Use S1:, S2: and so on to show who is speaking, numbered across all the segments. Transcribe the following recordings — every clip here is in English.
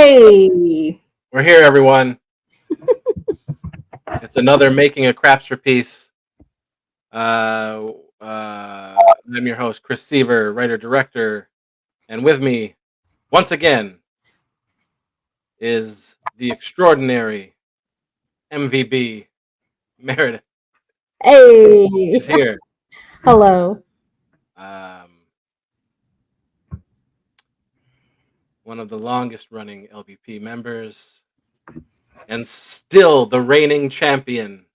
S1: Hey,
S2: We're here, everyone. It's another Making a Crapsterpiece. I'm your host, Chris Seaver, writer-director. And with me, once again, is the extraordinary MVB, Meredith.
S1: hey,
S2: Is here.
S1: hello.
S2: Um, one of the longest-running LBP members. And still the reigning champion.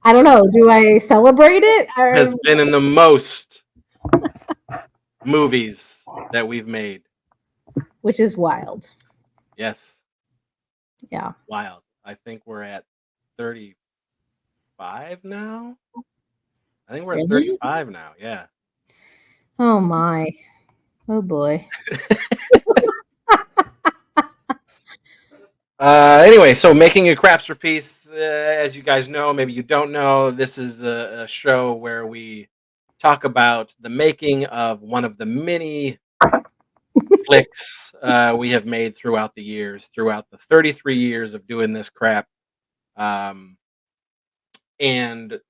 S1: I don't know. Do I celebrate it?
S2: Has been in the most movies that we've made.
S1: Which is wild.
S2: Yes.
S1: Yeah.
S2: Wild. I think we're at 35 now. I think we're at
S1: Really?
S2: 35 now. Yeah.
S1: Oh my. Oh boy.
S2: Anyway, so Making a Crapsterpiece, as you guys know, maybe you don't know, this is a show where we talk about the making of one of the many flicks we have made throughout the years, throughout the 33 years of doing this crap. And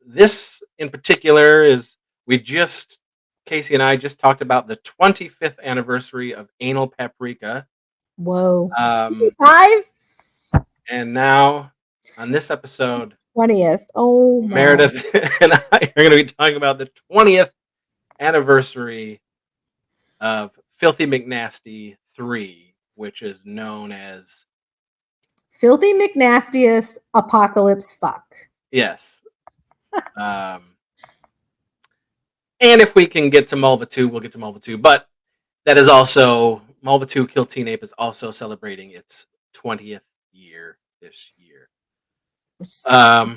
S2: this in particular is Casey and I just talked about the 25th anniversary of Anal Paprika.
S1: Whoa.
S2: Um,
S1: 5?
S2: and now on this episode,
S1: 20th. Oh my.
S2: Meredith and I are going to be talking about the 20th anniversary of Filthy Mcnasty 3, which is known as
S1: Filthy Mcnastiest apocalypse fuck.
S2: Yes. And if we can get to Mulva 2, we'll get to Mulva 2. But that is also, Mulva 2 Kill Teenape is also celebrating its 20th year this year. So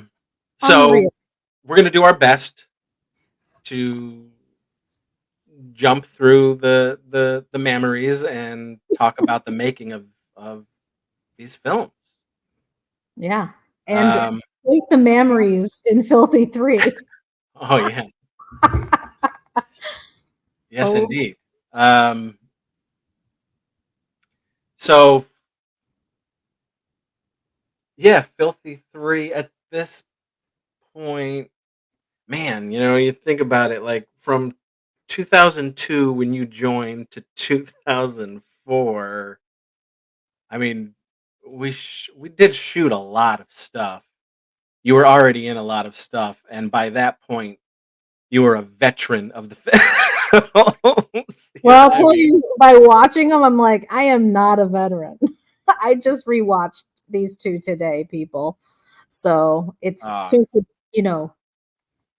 S1: Unreal.
S2: we're going to do our best to jump through the memories and talk about the making of these films.
S1: Yeah. And the memories in Filthy 3.
S2: Oh, yeah. Yes, indeed. So, yeah, Filthy 3 at this point, man, you think about it, like from 2002 when you joined to 2004. I mean, we did shoot a lot of stuff. You were already in a lot of stuff, and by that point, you were a veteran of the film.
S1: Well, I'll tell you, by watching them, I'm like, I am not a veteran. I just rewatched these two today, people. So it's to,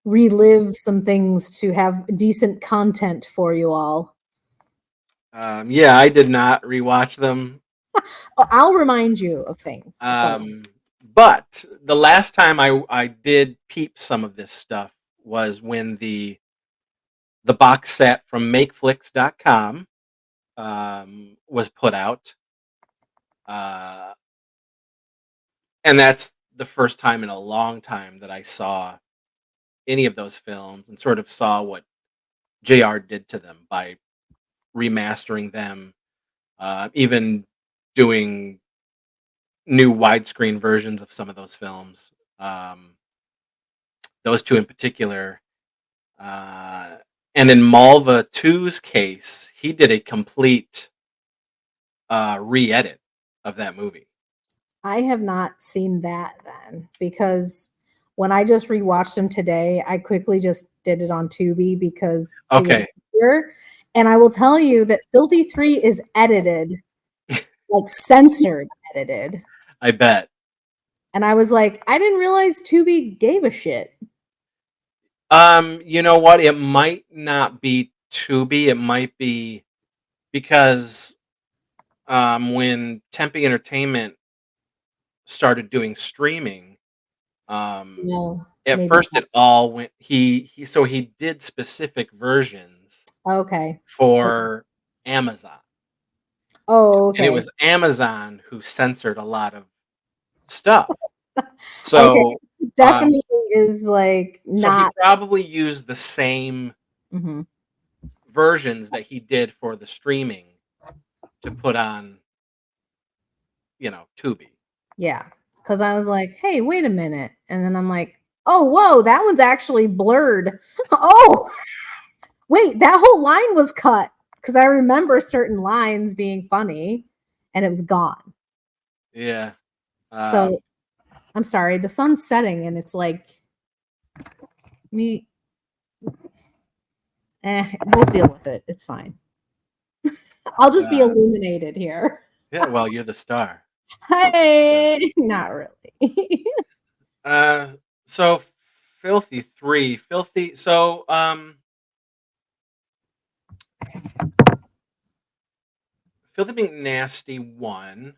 S1: relive some things to have decent content for you all.
S2: Yeah, I did not rewatch them.
S1: I'll remind you of things.
S2: But the last time I did peep some of this stuff was when the box set from makeflix.com was put out. And that's the first time in a long time that I saw any of those films and sort of saw what JR did to them by remastering them, even doing new widescreen versions of some of those films. Those two in particular. And in Mulva 2's case, he did a complete re-edit of that movie.
S1: I have not seen that then, because when I just rewatched them today, I quickly just did it on Tubi because it was easier. And I will tell you that Filthy 3 is edited, like censored edited.
S2: I bet.
S1: And I was like, I didn't realize Tubi gave a shit.
S2: You know what? It might not be Tubi. It might be because when Tempe Entertainment started doing streaming, at first it all went he did specific versions for Amazon.
S1: Oh, okay.
S2: And it was Amazon who censored a lot of stuff. So
S1: definitely is like not.
S2: So he probably used the same versions that he did for the streaming to put on Tubi.
S1: Yeah, because I was like, hey, wait a minute. And then I'm like, oh, whoa, that one's actually blurred. Oh, wait, that whole line was cut. Because I remember certain lines being funny and it was gone.
S2: Yeah.
S1: So I'm sorry, the sun's setting and it's like me. We'll deal with it. It's fine. I'll just be illuminated here.
S2: Yeah, well, you're the star.
S1: Hey, not really.
S2: So Filthy 3, Filthy. So Filthy Mcnasty 1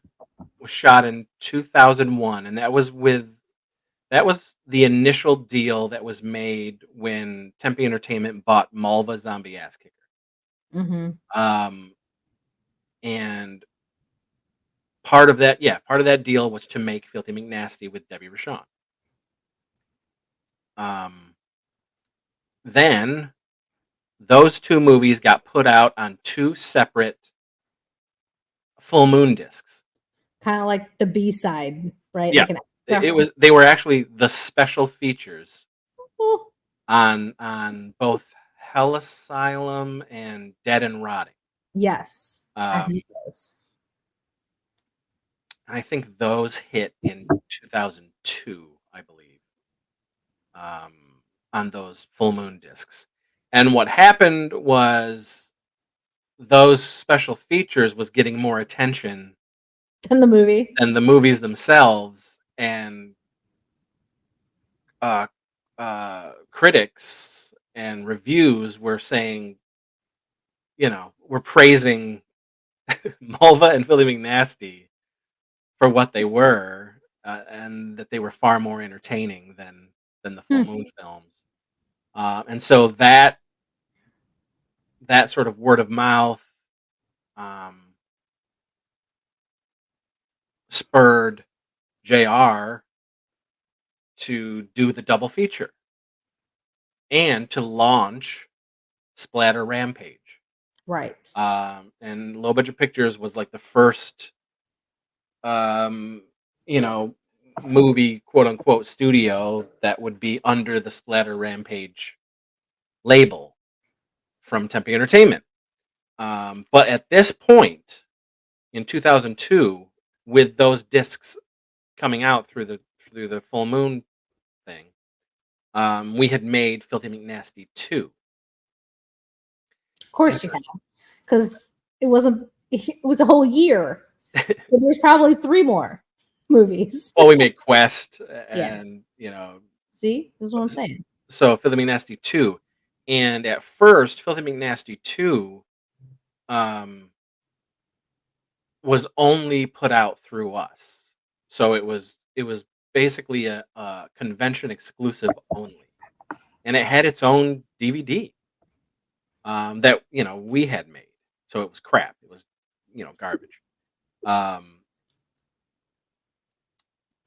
S2: was shot in 2001, and that was the initial deal that was made when Tempe Entertainment bought Mulva Zombie Ass Kicker.
S1: Mm-hmm.
S2: And part of that deal was to make Filthy Mcnasty with Debbie Rochon. Then those two movies got put out on two separate full moon discs.
S1: Kind of like the B side, right?
S2: Yeah,
S1: Like
S2: they were actually the special features
S1: oh.
S2: on both Hell Asylum and Dead and Rotting.
S1: Yes, I hate those.
S2: I think those hit in 2002, I believe, on those full moon discs. And what happened was those special features was getting more attention
S1: In the movie.
S2: than the movies themselves, and critics and reviews were saying, we're praising Mulva and Filthy Mcnasty for what they were, and that they were far more entertaining than the full moon films. And so that sort of word of mouth spurred JR to do the double feature and to launch Splatter Rampage.
S1: Right.
S2: And Low Budget Pictures was like the first, you know, movie quote unquote studio that would be under the Splatter Rampage label from Tempe Entertainment. But at this point in 2002, with those discs coming out through the full moon thing, we had made Filthy Mcnasty 2.
S1: Of course you have, because it was a whole year. There's probably 3 more movies.
S2: Well, we made Quest, and
S1: see, this is what I'm saying.
S2: So Filthy Mcnasty 2, and at first, Filthy Mcnasty 2 was only put out through us. So it was basically a convention exclusive only, and it had its own DVD that we had made. So it was crap. It was garbage.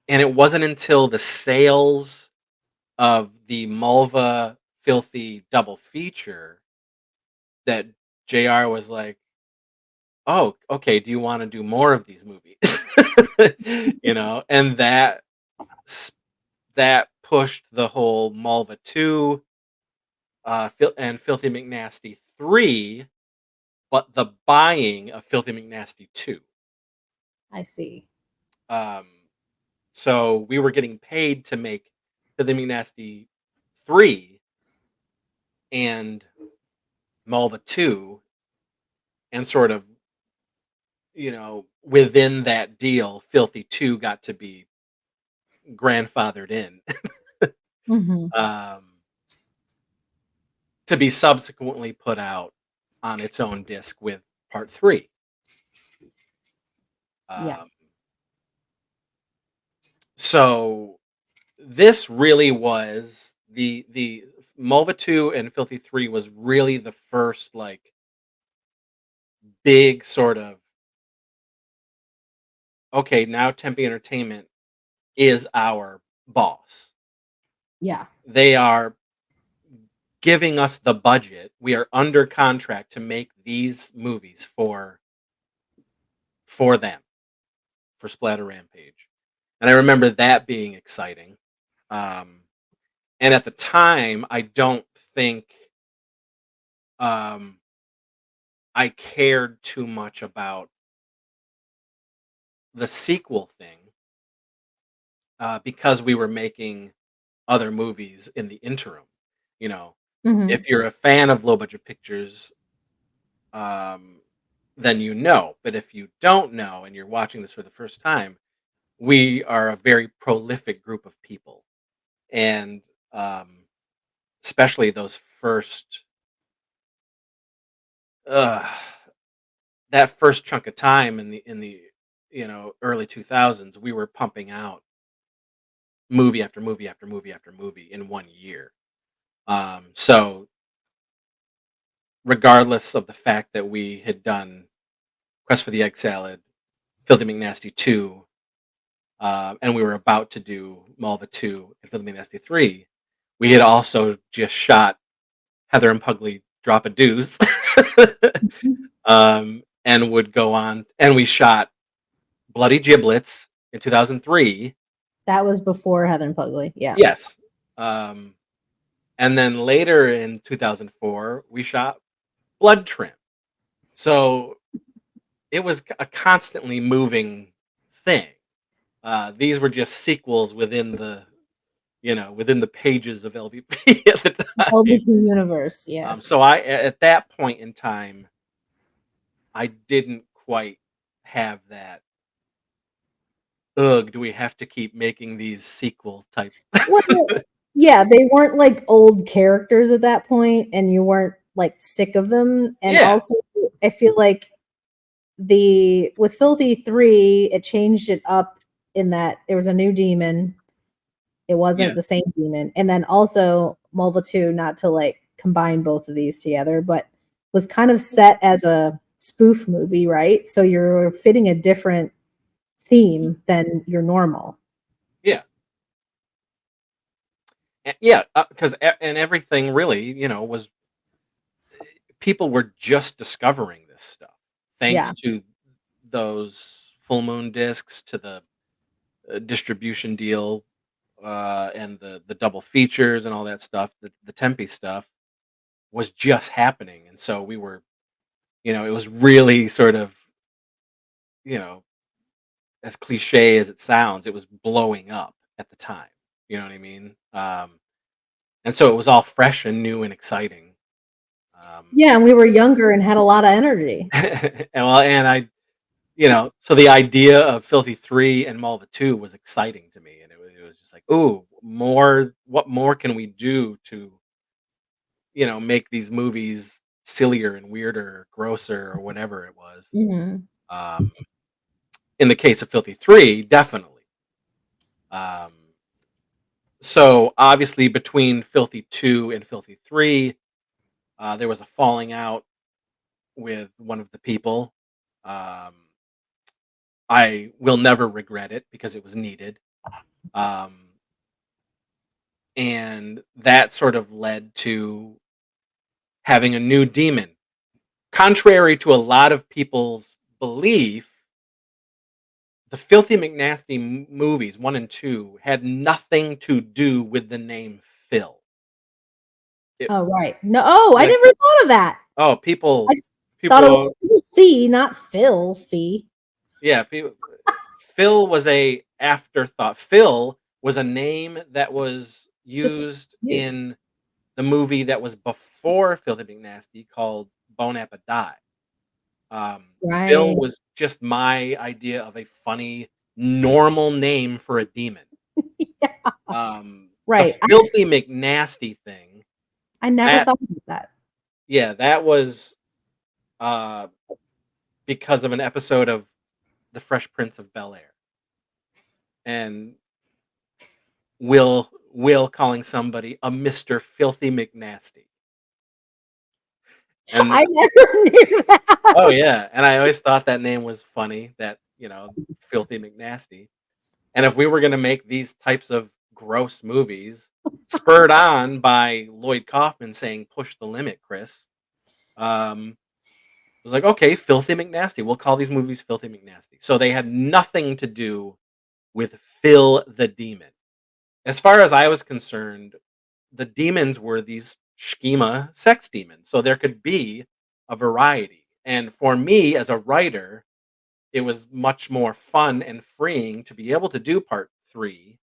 S2: And it wasn't until the sales of the Mulva Filthy double feature that JR was like, "Oh, okay, do you want to do more of these movies?" And that pushed the whole Mulva 2 and Filthy Mcnasty 3, but the buying of Filthy Mcnasty 2.
S1: I see.
S2: So we were getting paid to make Filthy Mcnasty 3 and Mulva 2, and sort of, within that deal, Filthy 2 got to be grandfathered in. To be subsequently put out on its own disc with part 3. So this really was the Mulva 2 and Filthy 3 was really the first like big sort of, okay, now Tempe Entertainment is our boss.
S1: Yeah.
S2: They are giving us the budget. We are under contract to make these movies for them, for Splatter Rampage, and I remember that being exciting. Um, and at the time, I don't think um, I cared too much about the sequel thing because we were making other movies in the interim. You know,
S1: Mhm.
S2: if you're a fan of low budget pictures, um, then you know. But if you don't know and you're watching this for the first time, we are a very prolific group of people, and um, especially those first uh, that first chunk of time in the early 2000s, we were pumping out movie after movie after movie after movie in 1 year. So regardless of the fact that we had done Quest for the Egg Salad, Filthy Mcnasty 2, and we were about to do Mulva 2 and Filthy Mcnasty 3, we had also just shot Heather and Pugly Drop a Deuce,
S1: Mhm.
S2: and would go on, and we shot Bloody Giblets in 2003.
S1: That was before Heather and Pugly, yeah.
S2: Yes. Um, and then later in 2004, we shot Blood Trim. So it was a constantly moving thing. These were just sequels within the pages of LVP at the time.
S1: LVP universe, yes.
S2: So at that point in time, I didn't quite have that. Ugh, do we have to keep making these sequel type?
S1: Well, yeah, they weren't, like, old characters at that point, and you weren't, like, sick of them, and
S2: Yeah,
S1: also, I feel like the with Filthy 3, it changed it up in that there was a new demon. It
S2: yeah,
S1: wasn't the same demon, and then also Mulva 2, not to, like, combine both of these together, but was kind of set as a spoof movie, right? So you're fitting a different theme than your normal.
S2: yeah, yeah. Because and everything really, was people were just discovering this stuff thanks
S1: Yeah.
S2: to those full moon discs, to the distribution deal, and the double features and all that stuff. The Tempe stuff was just happening, and so we were, it was really sort of, you know, as cliche as it sounds, it was blowing up at the time. You know what I mean? And so it was all fresh and new and exciting. Um,
S1: Yeah, and we were younger and had a lot of energy.
S2: and so the idea of Filthy 3 and Malva 2 was exciting to me, and it was just like, ooh, more. What more can we do to make these movies sillier and weirder, grosser, or whatever it was.
S1: Mhm.
S2: Um, in the case of Filthy 3, definitely. Um, so obviously between Filthy 2 and Filthy 3, there was a falling out with one of the people. Um, I will never regret it because it was needed. Um, and that sort of led to having a new demon. Contrary to a lot of people's belief, the Filthy Mcnasty movies 1 and 2 had nothing to do with the name Phil. It
S1: Oh, right. No, oh, I
S2: like,
S1: never thought of that.
S2: oh,
S1: I
S2: people
S1: just thought it was
S2: people
S1: Filthy, not Filthy.
S2: yeah, people Phil was a afterthought. Phil was a name that was
S1: Just
S2: used
S1: use.
S2: in the movie that was before Filthy McNasty called Bone Appa Die. Um, Phil
S1: Right.
S2: was just my idea of a funny, normal name for a demon.
S1: Yeah,
S2: The
S1: right.
S2: Filthy McNasty thing,
S1: I never
S2: that
S1: thought about that.
S2: yeah, that was, uh, because of an episode of The Fresh Prince of Bel-Air, and Will calling somebody a Mr. Filthy McNasty, and
S1: I never knew
S2: oh,
S1: that.
S2: yeah, and I always thought that name was funny, that, Filthy McNasty, and if we were gonna make these types of gross movies, spurred on by Lloyd Kaufman saying, "Push the limit, Chris," um was like, okay, Filthy Mcnasty. We'll call these movies Filthy Mcnasty. So they had nothing to do with Phil the Demon. As far as I was concerned, the demons were these schema sex demons. So there could be a variety. And for me as a writer, it was much more fun and freeing to be able to do part 3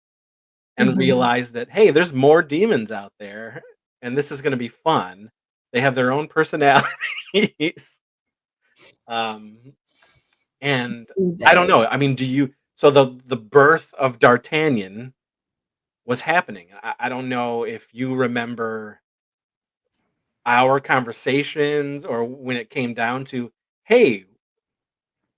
S2: and
S1: Mhm.
S2: realize that, hey, there's more demons out there and this is going to be fun. They have their own personalities. um, and
S1: Do
S2: I don't
S1: they?
S2: know. I mean, do you? So the birth of D'Artagnan was happening. I don't know if you remember our conversations or when it came down to, hey,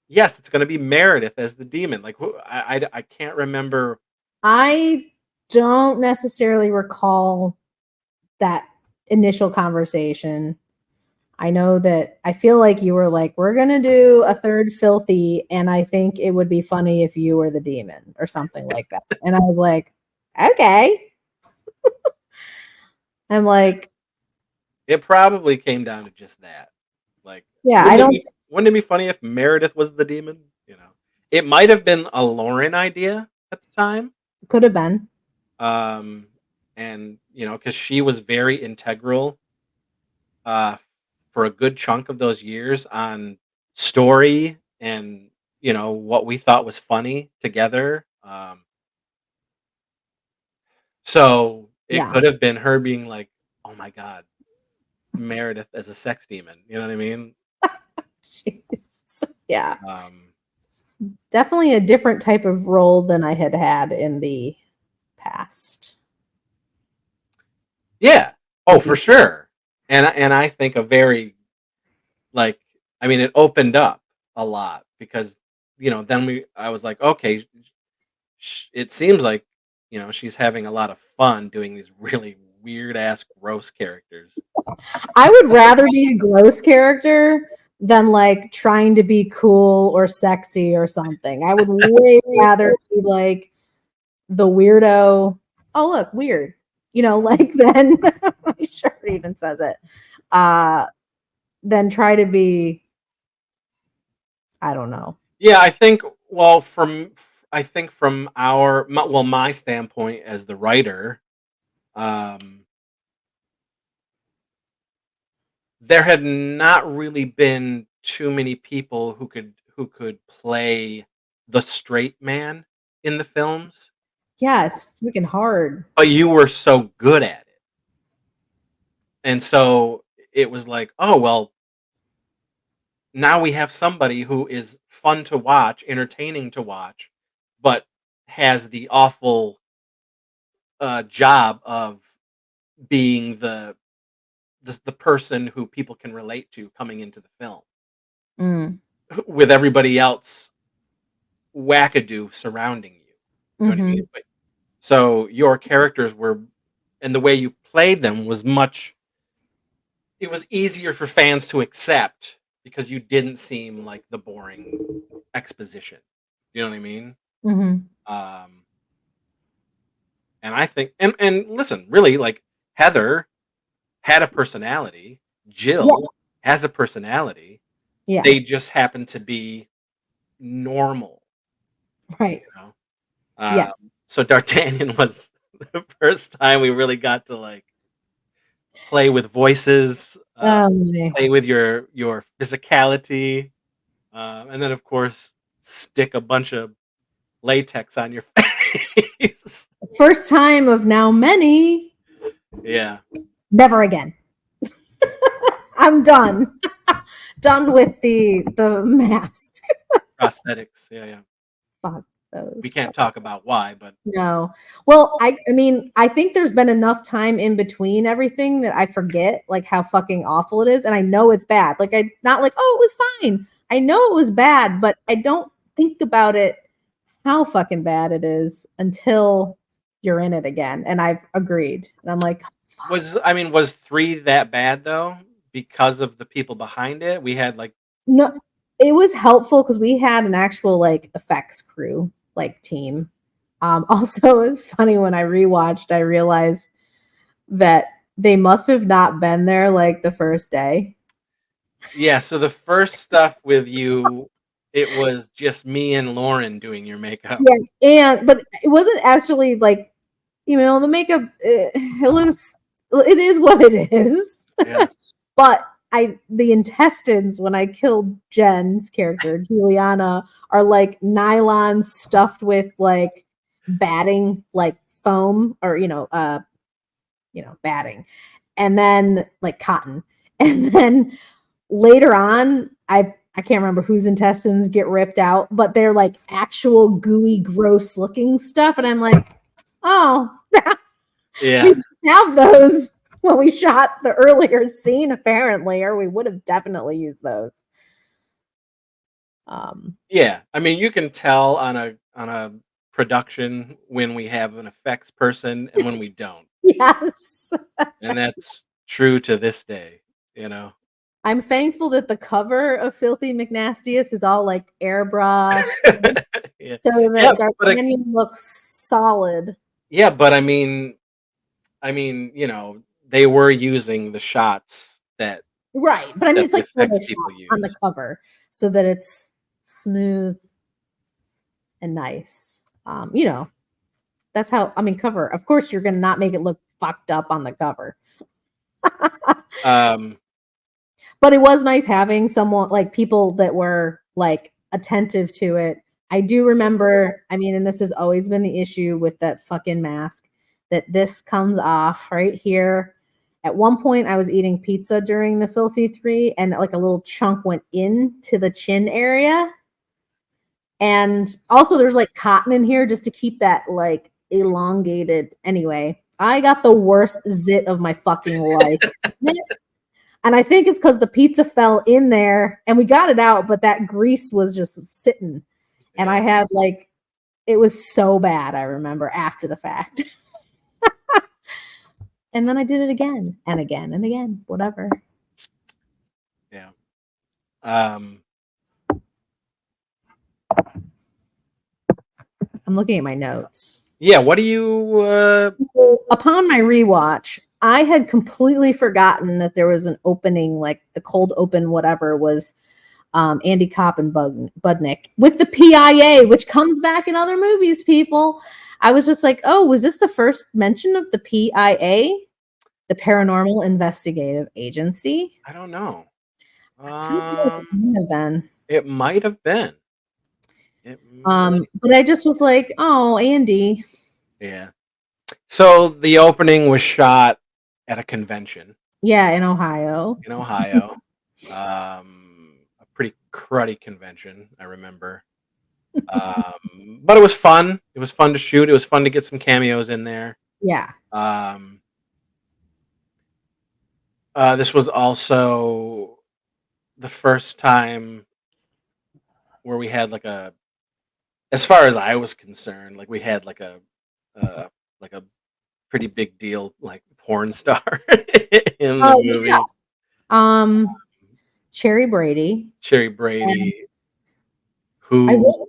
S2: yes, it's going to be Meredith as the demon. Like, I can't remember.
S1: I don't necessarily recall that initial conversation. I know that I feel like you were like, we're going to do a third Filthy, and I think it would be funny if you were the demon or something like that. And I was like, okay. I'm like,
S2: It probably came down to just that. Like,
S1: yeah, I don't
S2: wouldn't it be funny if Meredith was the demon? You know, it might have been a Lauren idea at the time.
S1: could have been.
S2: Um, and because she was very integral uh, for a good chunk of those years on story and what we thought was funny together. So it
S1: Yeah.
S2: could have been her being like, "Oh my god, Meredith as a sex demon." You know what I mean?
S1: Jeez. Yeah.
S2: Um,
S1: Definitely a different type of role than I had had in the past
S2: yeah. Oh,
S1: with
S2: for
S1: you.
S2: sure. And I think a very like, I mean, it opened up a lot because then I was like, okay, it seems like she's having a lot of fun doing these really weird ass gross characters.
S1: I would rather be a gross character than like trying to be cool or sexy or something. I would way rather be like the weirdo. Oh, look, weird. Like then my shirt even says it. Uh then try to be, I don't know.
S2: Yeah, I think. Well, from my standpoint as the writer, um, there had not really been too many people who could play the straight man in the films,
S1: Yeah, it's freaking hard.
S2: but you were so good at it, and so it was like, oh well, now we have somebody who is fun to watch, entertaining to watch, but has the awful job of being the person who people can relate to coming into the film
S1: Mm.
S2: with everybody else wackadoo surrounding you. You know what I mean?
S1: Mhm.
S2: So your characters were, and the way you played them was much. It was easier for fans to accept because you didn't seem like the boring exposition. You know what I mean?
S1: Mhm.
S2: Um, and I think, and listen, really, like Heather had a personality.
S1: Yeah.
S2: Jill has a personality.
S1: Yeah.
S2: They just happen to be normal,
S1: Right.
S2: you know.
S1: Yes.
S2: So D'Artagnan was the first time we really got to like play with voices,
S1: My.
S2: play with your physicality, and then of course stick a bunch of latex on your face.
S1: First time of now many.
S2: Yeah,
S1: Never again. I'm done. Done with the mask.
S2: prosthetics. Yeah, yeah.
S1: Fuck
S2: We
S1: those.
S2: can't talk about why, but
S1: No. Well, I mean, I think there's been enough time in between everything that I forget like how fucking awful it is, and I know it's bad. Like I not like, oh, it was fine. I know it was bad, but I don't think about it how fucking bad it is until you're in it again. And I've agreed. And I'm like, fuck.
S2: was 3 that bad though? Because of the people behind it? We had like
S1: No, it was helpful because we had an actual like effects crew, like team. Also, it's funny when I rewatched, I realized that they must have not been there like the first day.
S2: Yeah, so the first stuff with you, it was just me and Lauren doing your makeup.
S1: Yeah, but it wasn't actually like, the makeup. It is what it is.
S2: Yeah.
S1: But the intestines when I killed Jen's character Juliana are like nylon stuffed with like batting, like foam, or batting, and then like cotton, and then later on, I can't remember whose intestines get ripped out, but they're like actual gooey, gross looking stuff, and I'm like, oh, we
S2: Yeah.
S1: didn't have those when we shot the earlier scene, apparently, or we would have definitely used those.
S2: Yeah. I mean, you can tell on a production when we have an effects person and when we don't.
S1: Yes.
S2: And that's true to this day, you know.
S1: I'm thankful that the cover of Filthy Mcnastiest is all like airbrushed
S2: Yeah.
S1: so
S2: Yeah,
S1: that
S2: but
S1: D'Artagnan looks solid.
S2: yeah, but they were using the shots that
S1: Right, but I mean,
S2: that
S1: it's
S2: the
S1: like
S2: effects people
S1: Photoshop on the
S2: use.
S1: cover so that it's smooth and nice. That's how, I mean, cover. Of course, you're gonna not make it look fucked up on the cover.
S2: Um,
S1: But it was nice having someone like people that were like attentive to it. I do remember, I mean, and this has always been the issue with that fucking mask, that this comes off right here. At one point, I was eating pizza during the Filthy 3, and like a little chunk went into the chin area. And also, there's like cotton in here just to keep that like elongated. Anyway, I got the worst zit of my fucking life. And I think it's because the pizza fell in there and we got it out, but that grease was just sitting. And I
S2: yeah.
S1: had like, it was so bad, I remember after the fact. And then I did it again and again and again, whatever.
S2: Yeah. Um,
S1: I'm looking at my notes.
S2: yeah, what do you
S1: Upon my rewatch, I had completely forgotten that there was an opening, like the cold open, whatever was Andy Kopp and Budnick with the PIA, which comes back in other movies, people. I was just like, oh, was this the first mention of the PIA, the Paranormal Investigative Agency?
S2: I don't know.
S1: I kind of feel like it might have been.
S2: It might have been. It might.
S1: But I just was like, oh, Andy.
S2: Yeah. So the opening was shot at a convention
S1: Yeah, in Ohio.
S2: in Ohio. A pretty cruddy convention, I remember. But it was fun. It was fun to shoot. It was fun to get some cameos in there.
S1: Yeah.
S2: Um, this was also the first time where we had like as far as I was concerned, like we had uh, like a pretty big deal, like porn star in the
S1: Oh, yeah.
S2: movie.
S1: Cherry Brady.
S2: Cherry
S1: And
S2: Brady,
S1: I
S2: who
S1: will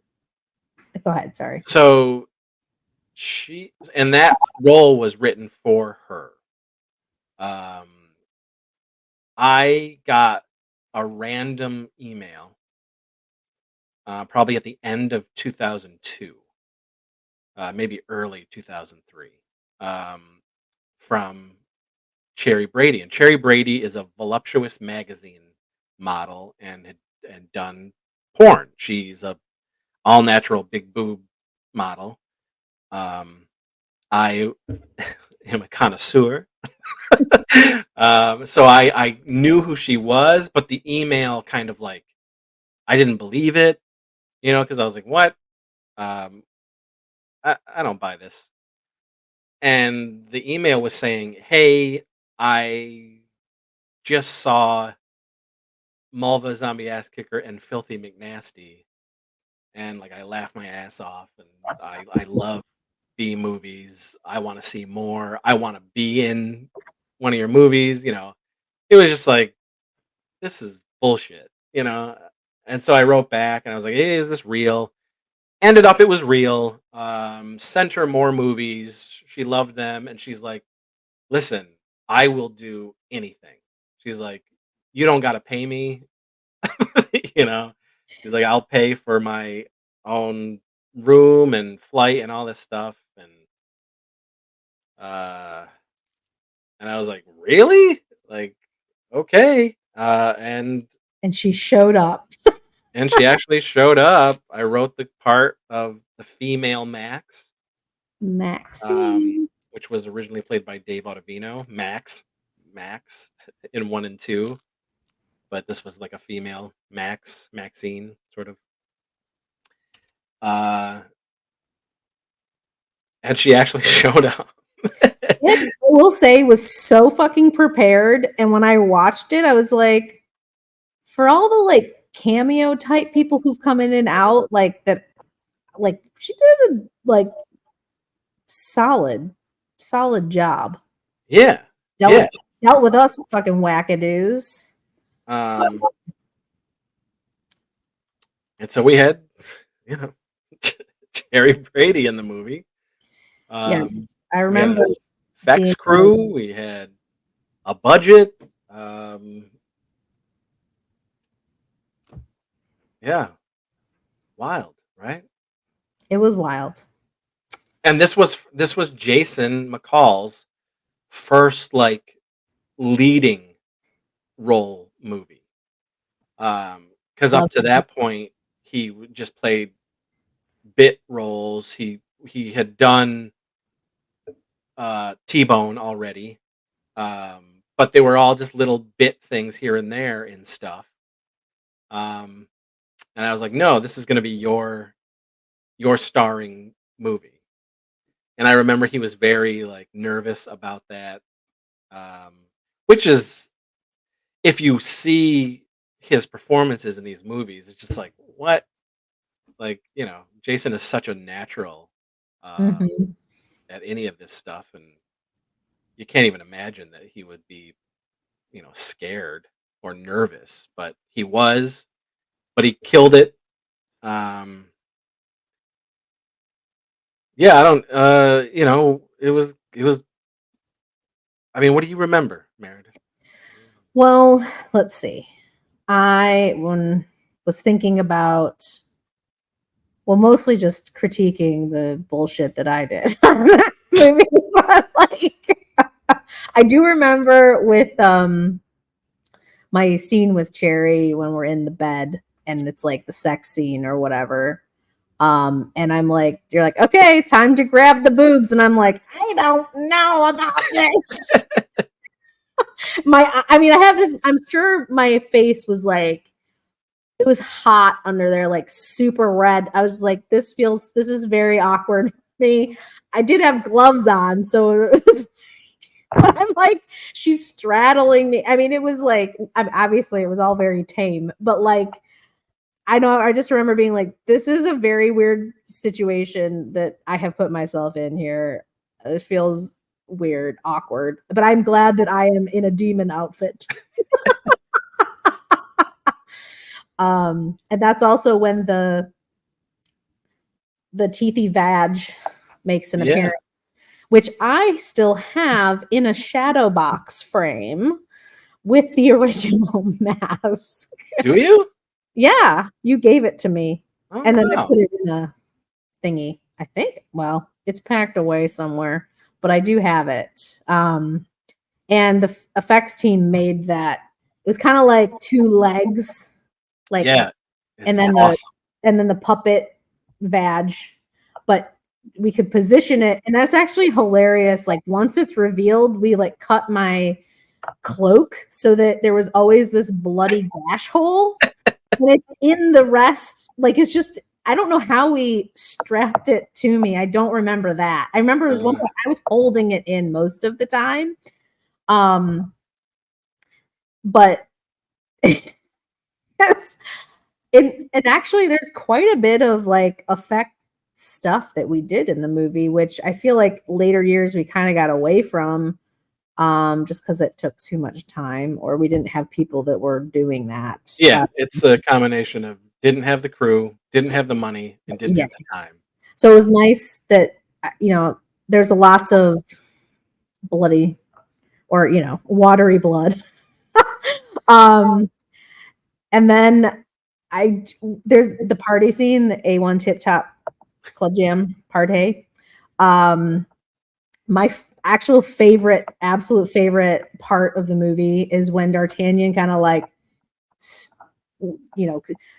S1: go ahead, sorry.
S2: so she and that role was written for her. Um, I got a random email, probably at the end of 2002, maybe early 2003, um, from Cherry Brady, and Cherry Brady is a voluptuous magazine model and had done porn. She's a all natural big boob model. I am a connoisseur. So I knew who she was, but the email kind of like I didn't believe it, because I was like, "What? Um, I don't buy this." And the email was saying, "Hey, I just saw Mulva Zombie Ass Kicker and Filthy Mcnasty, and like I laughed my ass off, and I love B movies. I want to see more. I want to be in one of your movies." It was just like, this is bullshit. And so I wrote back and I was like, hey, is this real? Ended up it was real. Sent her more movies. She loved them, and she's like, listen, I will do anything. She's like, you don't got to pay me. You know, he's like, I'll pay for my own room and flight and all this stuff. Uh, and I was like, really? Like, okay.
S1: And she showed up.
S2: And she actually showed up. I wrote the part of the female Max,
S1: Maxine.
S2: which was originally played by Dave Ottavino. Max in 1 and 2, but this was like a female Maxine sort of. And she actually showed up.
S1: I will say was so fucking prepared, and when I watched it, I was like, for all the like cameo type people who've come in and out, like that, like she did a like solid job.
S2: Yeah,
S1: dealt with us fucking wackadoos.
S2: And so we had, Jerry Brady in the movie.
S1: Yeah, I remember
S2: effects crew. We had a budget. Yeah, wild, right?
S1: It was wild.
S2: And this was Jason McCall's first like leading role movie. Because up to that point he just played bit roles. He had done T-Bone already, but they were all just little bit things here and there and stuff. And I was like, no, this is going to be your starring movie. And I remember he was very like nervous about that, which is, if you see his performances in these movies, it's just like, what? Like, Jason is such a natural at any of this stuff, and you can't even imagine that he would be, scared or nervous, but he was, but he killed it. Yeah, I don't, it was, I mean, what do you remember, Meredith?
S1: Well, let's see. I was thinking about, well, mostly just critiquing the bullshit that I did. Maybe, but like, I do remember with my scene with Cherry when we're in the bed and it's like the sex scene or whatever. And I'm like, you're like, okay, time to grab the boobs. And I'm like, I don't know about this. I have this, I'm sure my face was like, it was hot under there, like super red. I was like, this is very awkward for me. I did have gloves on, so but I'm like, she's straddling me. I mean, it was like, obviously it was all very tame, but like, I just remember being like, this is a very weird situation that I have put myself in here. It feels weird, awkward, but I'm glad that I am in a demon outfit. And that's also when the teethy vag makes an appearance, which I still have in a shadow box frame with the original mask.
S2: Do you?
S1: Yeah, you gave it to me.
S2: Oh,
S1: and then
S2: wow.
S1: I put it in a thingy, I think. Well, it's packed away somewhere, but I do have it. And the effects team made that. It was kind of like two legs, like,
S2: yeah,
S1: and then
S2: awesome.
S1: the puppet vag, but we could position it, and that's actually hilarious. Like once it's revealed, we like cut my cloak so that there was always this bloody gash hole. And it's in the rest, like it's just, I don't know how we strapped it to me. I don't remember that. I remember it was one point I was holding it in most of the time. But yes. And actually there's quite a bit of like effect stuff that we did in the movie, which I feel like later years we kind of got away from. Just because it took too much time, or we didn't have people that were doing that.
S2: Yeah, it's a combination of didn't have the crew, didn't have the money, and didn't have the time.
S1: So it was nice that there's lots of bloody or watery blood um, and then there's the party scene, the A1 Tip Top Club Jam party. My actual favorite, absolute favorite part of the movie is when D'Artagnan kind of like,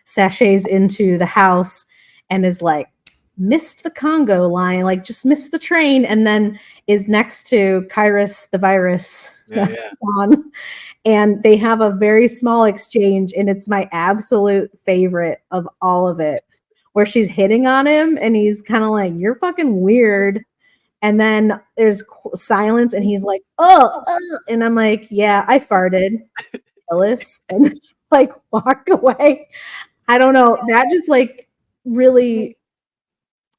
S1: sachets into the house and is like, missed the Congo line, like just missed the train, and then is next to Kyrus the virus.
S2: Yeah.
S1: And they have a very small exchange, and it's my absolute favorite of all of it, where she's hitting on him and he's kind of like, you're fucking weird. And then there's silence and he's like, oh, and I'm like, yeah, I farted, Phyllis, and like walk away. I don't know. That just like really,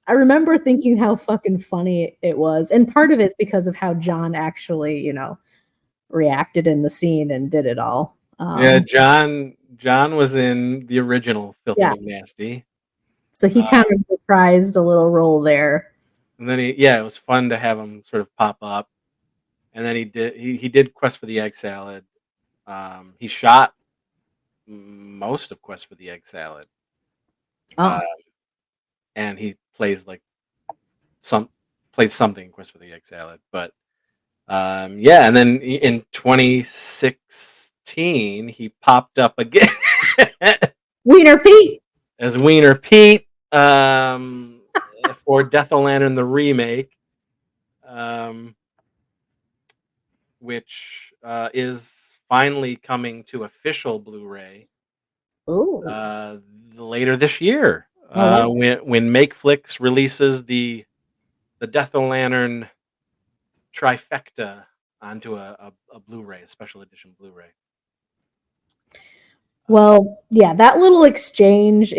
S1: I remember thinking how fucking funny it was. And part of it's because of how John actually, reacted in the scene and did it all.
S2: Yeah, John was in the original Filthy Mcnasty.
S1: So he kind of reprised a little role there.
S2: And then it was fun to have him sort of pop up. And then he did Quest for the Egg Salad. He shot most of Quest for the Egg Salad. And he plays like something in Quest for the Egg Salad. But and then in 2016 he popped up again.
S1: Wiener Pete.
S2: As Wiener Pete. For Death o' Lantern the remake, which is finally coming to official Blu-ray later this year. When Makeflix releases the Death o' Lantern trifecta onto a Blu-ray, a special edition Blu-ray.
S1: Well, yeah, that little exchange,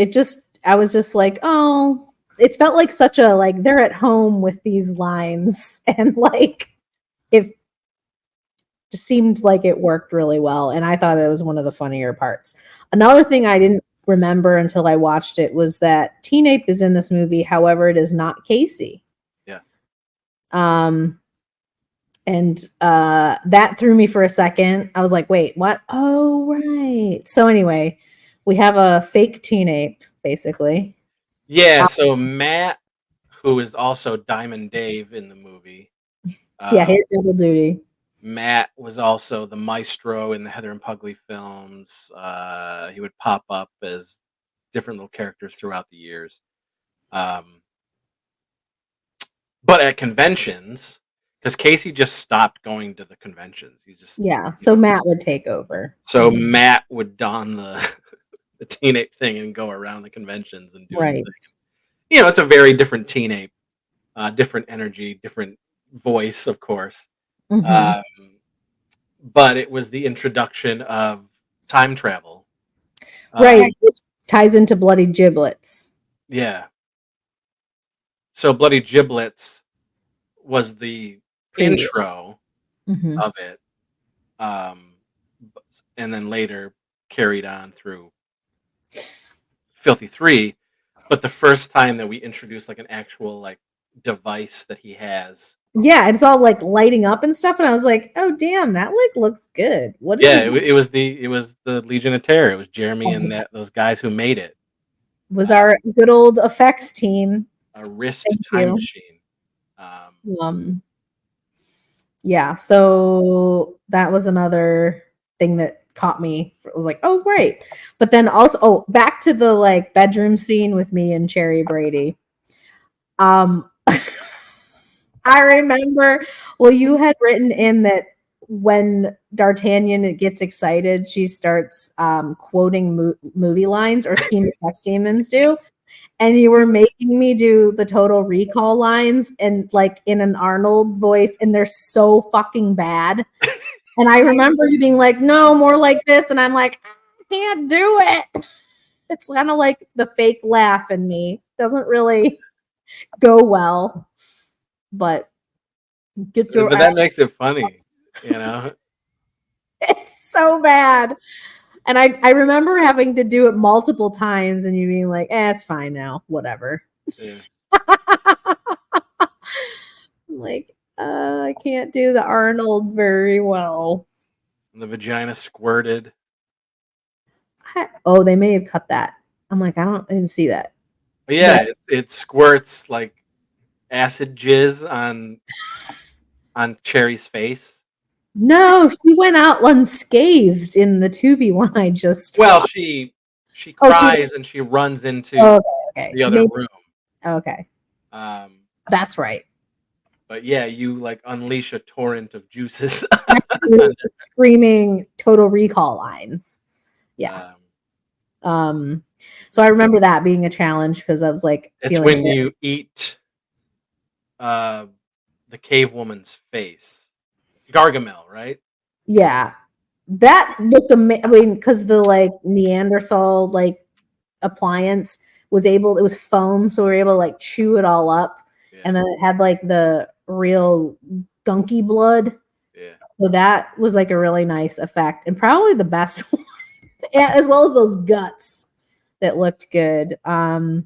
S1: I was just like, oh, it felt like such a, like, they're at home with these lines, and like it just seemed like it worked really well, and I thought it was one of the funnier parts. Another thing I didn't remember until I watched it was that Teenape is in this movie, however, it is not Casey.
S2: Yeah.
S1: And that threw me for a second. I was like, wait, what? Oh, right. So anyway, we have a fake Teenape, basically.
S2: Yeah, so Matt, who is also Diamond Dave in the movie.
S1: He had double duty.
S2: Matt was also the maestro in the Heather and Pugly films. He would pop up as different little characters throughout the years. But at conventions, because Casey just stopped going to the conventions.
S1: So Matt would take over.
S2: So Matt would don the Teenape thing and go around the conventions and do his thing. It's a very different Teenape, different energy, different voice, of course. But it was the introduction of time travel.
S1: Right, which ties into Bloody Giblets.
S2: Yeah. So Bloody Giblets was the intro of it. And then later carried on through Filthy 3. But the first time that we introduced like an actual like device that he has.
S1: Yeah, it's all like lighting up and stuff, and I was like, "Oh, damn, that like looks good." What?
S2: It was the Legion of Terror. It was Jeremy and those guys who made it.
S1: Was our good old effects team
S2: a wrist time machine?
S1: Yeah, so that was another thing that caught me. It was like, oh, right. But then also, back to the like bedroom scene with me and Cherry Brady. I remember, you had written in that when D'Artagnan gets excited, she starts quoting movie lines, or Scheme Sex Demons do. And you were making me do the Total Recall lines and like in an Arnold voice, and they're so fucking bad. And I remember you being like, no, more like this. And I'm like, I can't do it. It's kind of like the fake laugh in me. Doesn't really go well. But
S2: that makes it funny,
S1: It's so bad. And I remember having to do it multiple times and you being like, it's fine now, whatever. Yeah. Like, I can't do the Arnold very well.
S2: And the vagina squirted.
S1: Oh, they may have cut that. I'm like, I didn't see that.
S2: But yeah, it squirts like acid jizz on Cherry's face.
S1: No, she went out unscathed in the Tubi one I just
S2: Well,
S1: watched.
S2: she cries and she runs into the other room.
S1: Okay.
S2: Um,
S1: That's right.
S2: But yeah, you like unleash a torrent of juices.
S1: Screaming Total Recall lines. Yeah. So I remember that being a challenge because I was like,
S2: it's when you eat the cave woman's face. Gargamel, right?
S1: Yeah. That looked amazing. I mean, because the like Neanderthal like appliance it was foam, so we were able to like chew it all up. Yeah. And then it had like the real gunky blood.
S2: Yeah.
S1: So that was like a really nice effect and probably the best one, as well as those guts that looked good. The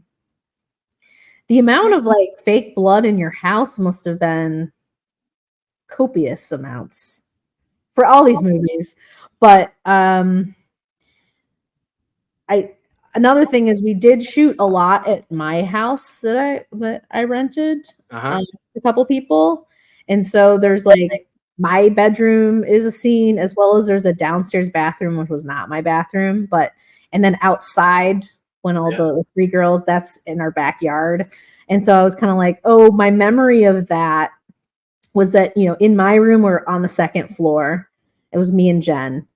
S1: amount of like fake blood in your house must have been copious amounts for all these movies. But another thing is we did shoot a lot at my house that I rented a couple people. And so there's like my bedroom is a scene as well as there's a downstairs bathroom, which was not my bathroom, and then outside when all the three girls, that's in our backyard. And so I was kind of like, oh, my memory of that was that, in my room, we're on the second floor. It was me and Jen.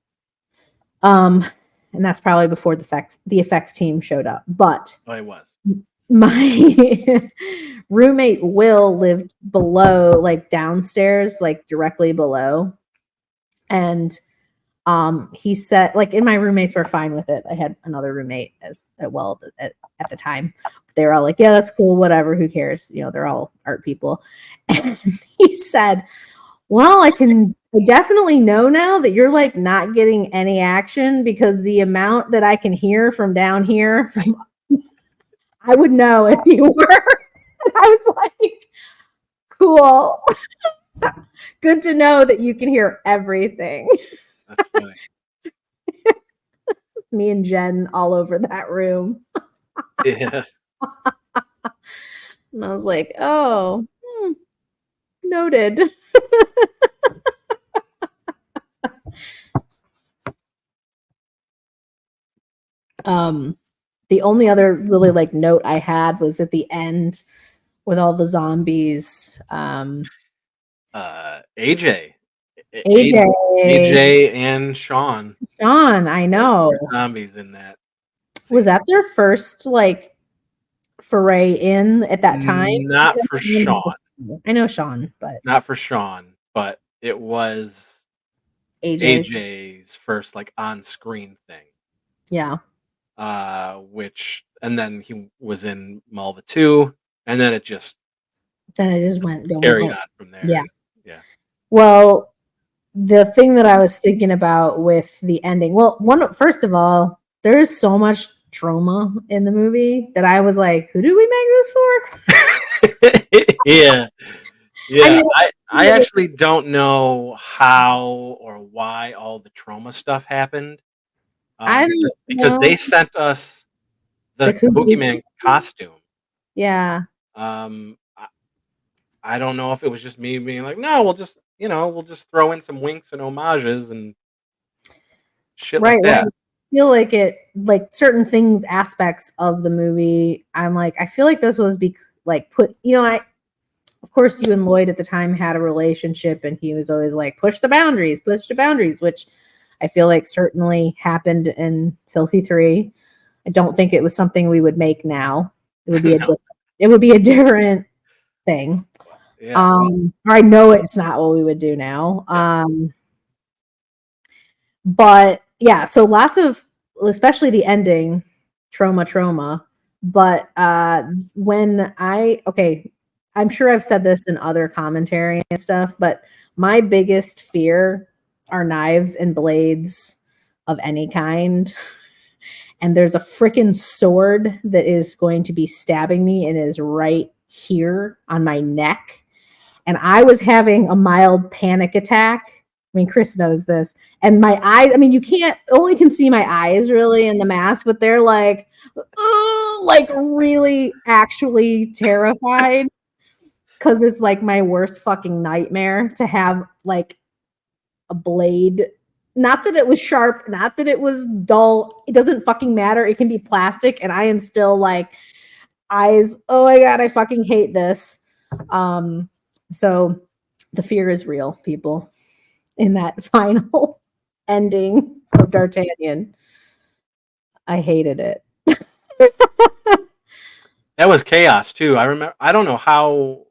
S1: And that's probably before the effects team showed up. But
S2: it was.
S1: My roommate Will lived below, like downstairs, like directly below. And he said, like, and my roommates were fine with it. I had another roommate at the time. They were all like, yeah, that's cool, whatever, who cares? They're all art people. And he said, well, I definitely know now that you're like not getting any action because the amount that I can hear from down here, I would know if you were. I was like, cool. Good to know that you can hear everything.
S2: That's funny.
S1: Me and Jen all over that room.
S2: Yeah.
S1: And I was like, oh, noted. The only other really like note I had was at the end with all the zombies.
S2: AJ and Sean,
S1: I know.
S2: Zombies in that.
S1: Was that their first like foray in at that time?
S2: Not for Sean.
S1: I know Sean, but
S2: not for Sean, but it was AJ's first like on-screen thing.
S1: Yeah.
S2: And then he was in Mulva 2, and then it just
S1: went
S2: carried on from there.
S1: Yeah.
S2: Yeah.
S1: Well, the thing that I was thinking about with the ending, first of all, there is so much trauma in the movie that I was like, who did we make this for?
S2: Yeah. Yeah. I actually don't know how or why all the trauma stuff happened. Because they sent us the boogeyman costume.
S1: Yeah.
S2: I don't know if it was just me being like, no, we'll just throw in some winks and homages and shit like that.
S1: I feel like certain things, aspects of the movie, I'm like, I feel like this was of course you and Lloyd at the time had a relationship and he was always like, push the boundaries, which I feel like certainly happened in Filthy 3. I don't think it was something we would make now. It would be a different thing. Yeah. I know it's not what we would do now. Yeah. But yeah, so lots of, especially the ending, trauma. But I'm sure I've said this in other commentary and stuff, but my biggest fear are knives and blades of any kind. And there's a freaking sword that is going to be stabbing me and is right here on my neck. And I was having a mild panic attack mean, Chris knows this. And my eyes, I mean, you only can see my eyes really in the mask, but they're like really actually terrified. Because it's like my worst fucking nightmare to have like a blade. Not that it was sharp, not that it was dull. It doesn't fucking matter. It can be plastic, and I am still like eyes. Oh my god, I fucking hate this. So the fear is real, people. In that final ending of D'Artagnan, I hated it.
S2: That was chaos too. I remember. I don't know how,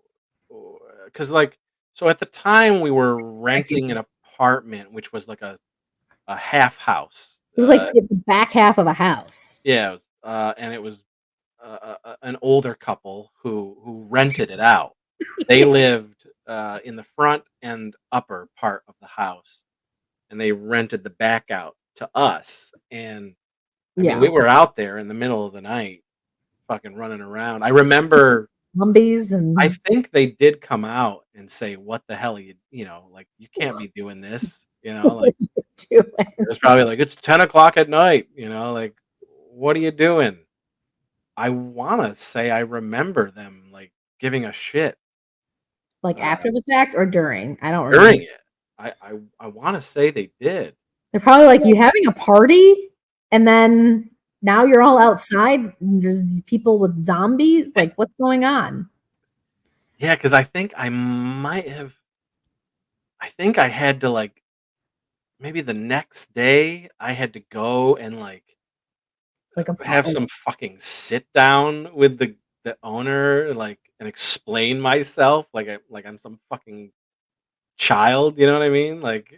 S2: because like, so at the time we were renting an apartment, which was like a half house.
S1: It was like the back half of a house.
S2: Yeah, and it was an older couple who rented it out. They lived in the front and upper part of the house, and they rented the back out to us. And I mean, we were out there in the middle of the night, fucking running around. I remember
S1: zombies, and
S2: I think they did come out and say, "What the hell are you? Like you can't be doing this." Like it was probably like it's 10 o'clock at night. Like what are you doing? I want to say I remember them like giving a shit.
S1: Like after the fact or during? I don't remember.
S2: During it. I want to say they did.
S1: They're probably like, you having a party? And then now you're all outside. There's these people with zombies. Like, what's going on?
S2: Yeah, because I think I had to like maybe the next day I had to go and like have some fucking sit down with the owner, like, and explain myself like I'm some fucking child, you know what I mean? Like,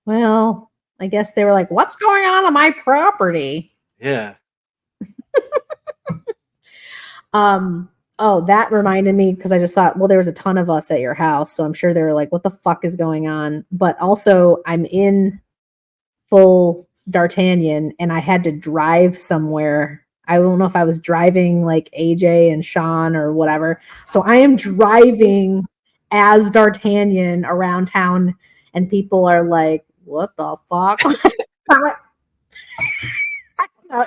S1: well, I guess they were like, what's going on my property?
S2: Yeah.
S1: Oh, that reminded me, because I just thought, well, there was a ton of us at your house, so I'm sure they were like, what the fuck is going on? But also, I'm in full D'Artagnan, and I had to drive somewhere. I don't know if I was driving like AJ and Sean or whatever. So I am driving as D'Artagnan around town, and people are like, what the fuck?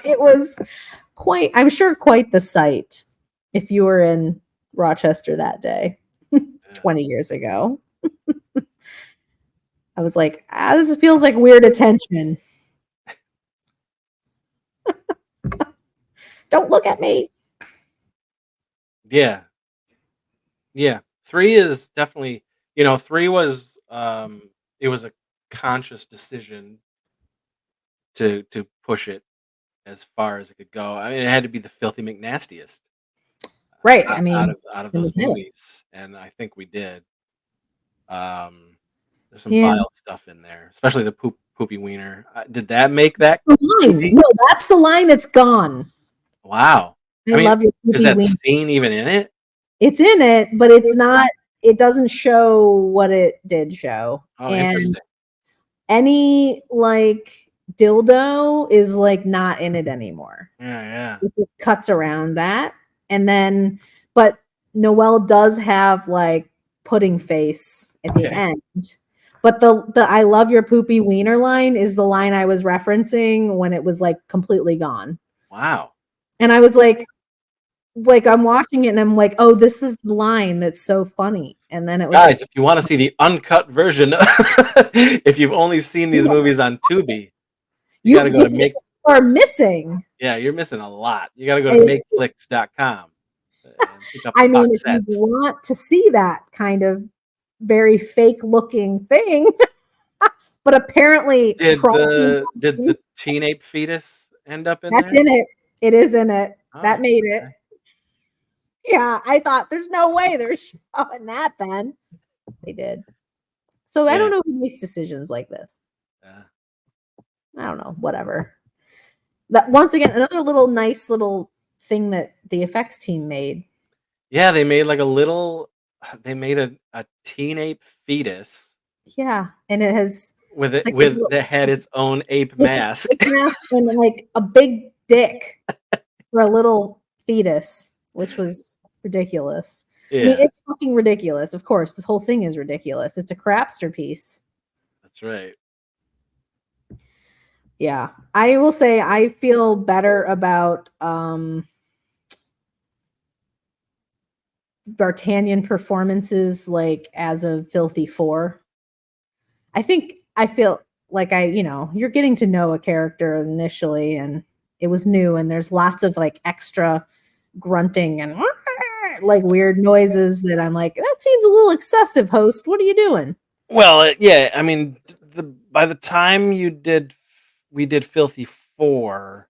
S1: It was I'm sure quite the sight if you were in Rochester that day 20 years ago. I was like, this feels like weird attention. Don't look at me.
S2: Yeah. 3 is definitely, 3 was it was a conscious decision to push it as far as it could go. I mean, it had to be the Filthy Mcnastiest.
S1: Right. I mean,
S2: out of those movies, and I think we did. There's some vile stuff in there, especially the poopy wiener. Did that make that?
S1: No, that's the line that's gone.
S2: Wow.
S1: I love your poopy wiener.
S2: Is that scene even in it?
S1: It's in it, but it's not. It doesn't show what it did show.
S2: Oh, interesting.
S1: Any like dildo is like not in it anymore.
S2: Yeah.
S1: It just cuts around that. And then, but Noelle does have like pudding face at the end. But the I love your poopy wiener line is the line I was referencing when it was like completely gone.
S2: Wow.
S1: And I was like I'm watching it and I'm like, oh, this is the line that's so funny. And then it was
S2: guys, if you want to see the uncut version, if you've only seen these movies on Tubi, you got to go to Make.
S1: Are missing.
S2: Yeah, you're missing a lot. You got to go to makeflix.com.
S1: I mean, if you want to see that kind of very fake looking thing, but apparently
S2: did the Teenape fetus end up in there?
S1: That's in it. It is in it. Oh, that made it. Okay. Yeah, I thought there's no way they're showing that then. They did. So I don't know who makes decisions like this. I don't know. Whatever. That once again, another little nice little thing that the effects team made.
S2: Yeah, they made like they made a Teenape fetus.
S1: Yeah, and it has
S2: that had its own ape mask.
S1: And like a big dick for a little fetus, which was ridiculous. Yeah. I mean, it's fucking ridiculous. Of course, this whole thing is ridiculous. It's a Crapsterpiece.
S2: That's right.
S1: Yeah. I will say I feel better about D'Artagnan performances like as of Filthy 4. I feel like you're getting to know a character initially and it was new and there's lots of like extra grunting and like weird noises that I'm like, that seems a little excessive, host. What are you doing?
S2: Well, yeah, I mean, by the time we did Filthy 4,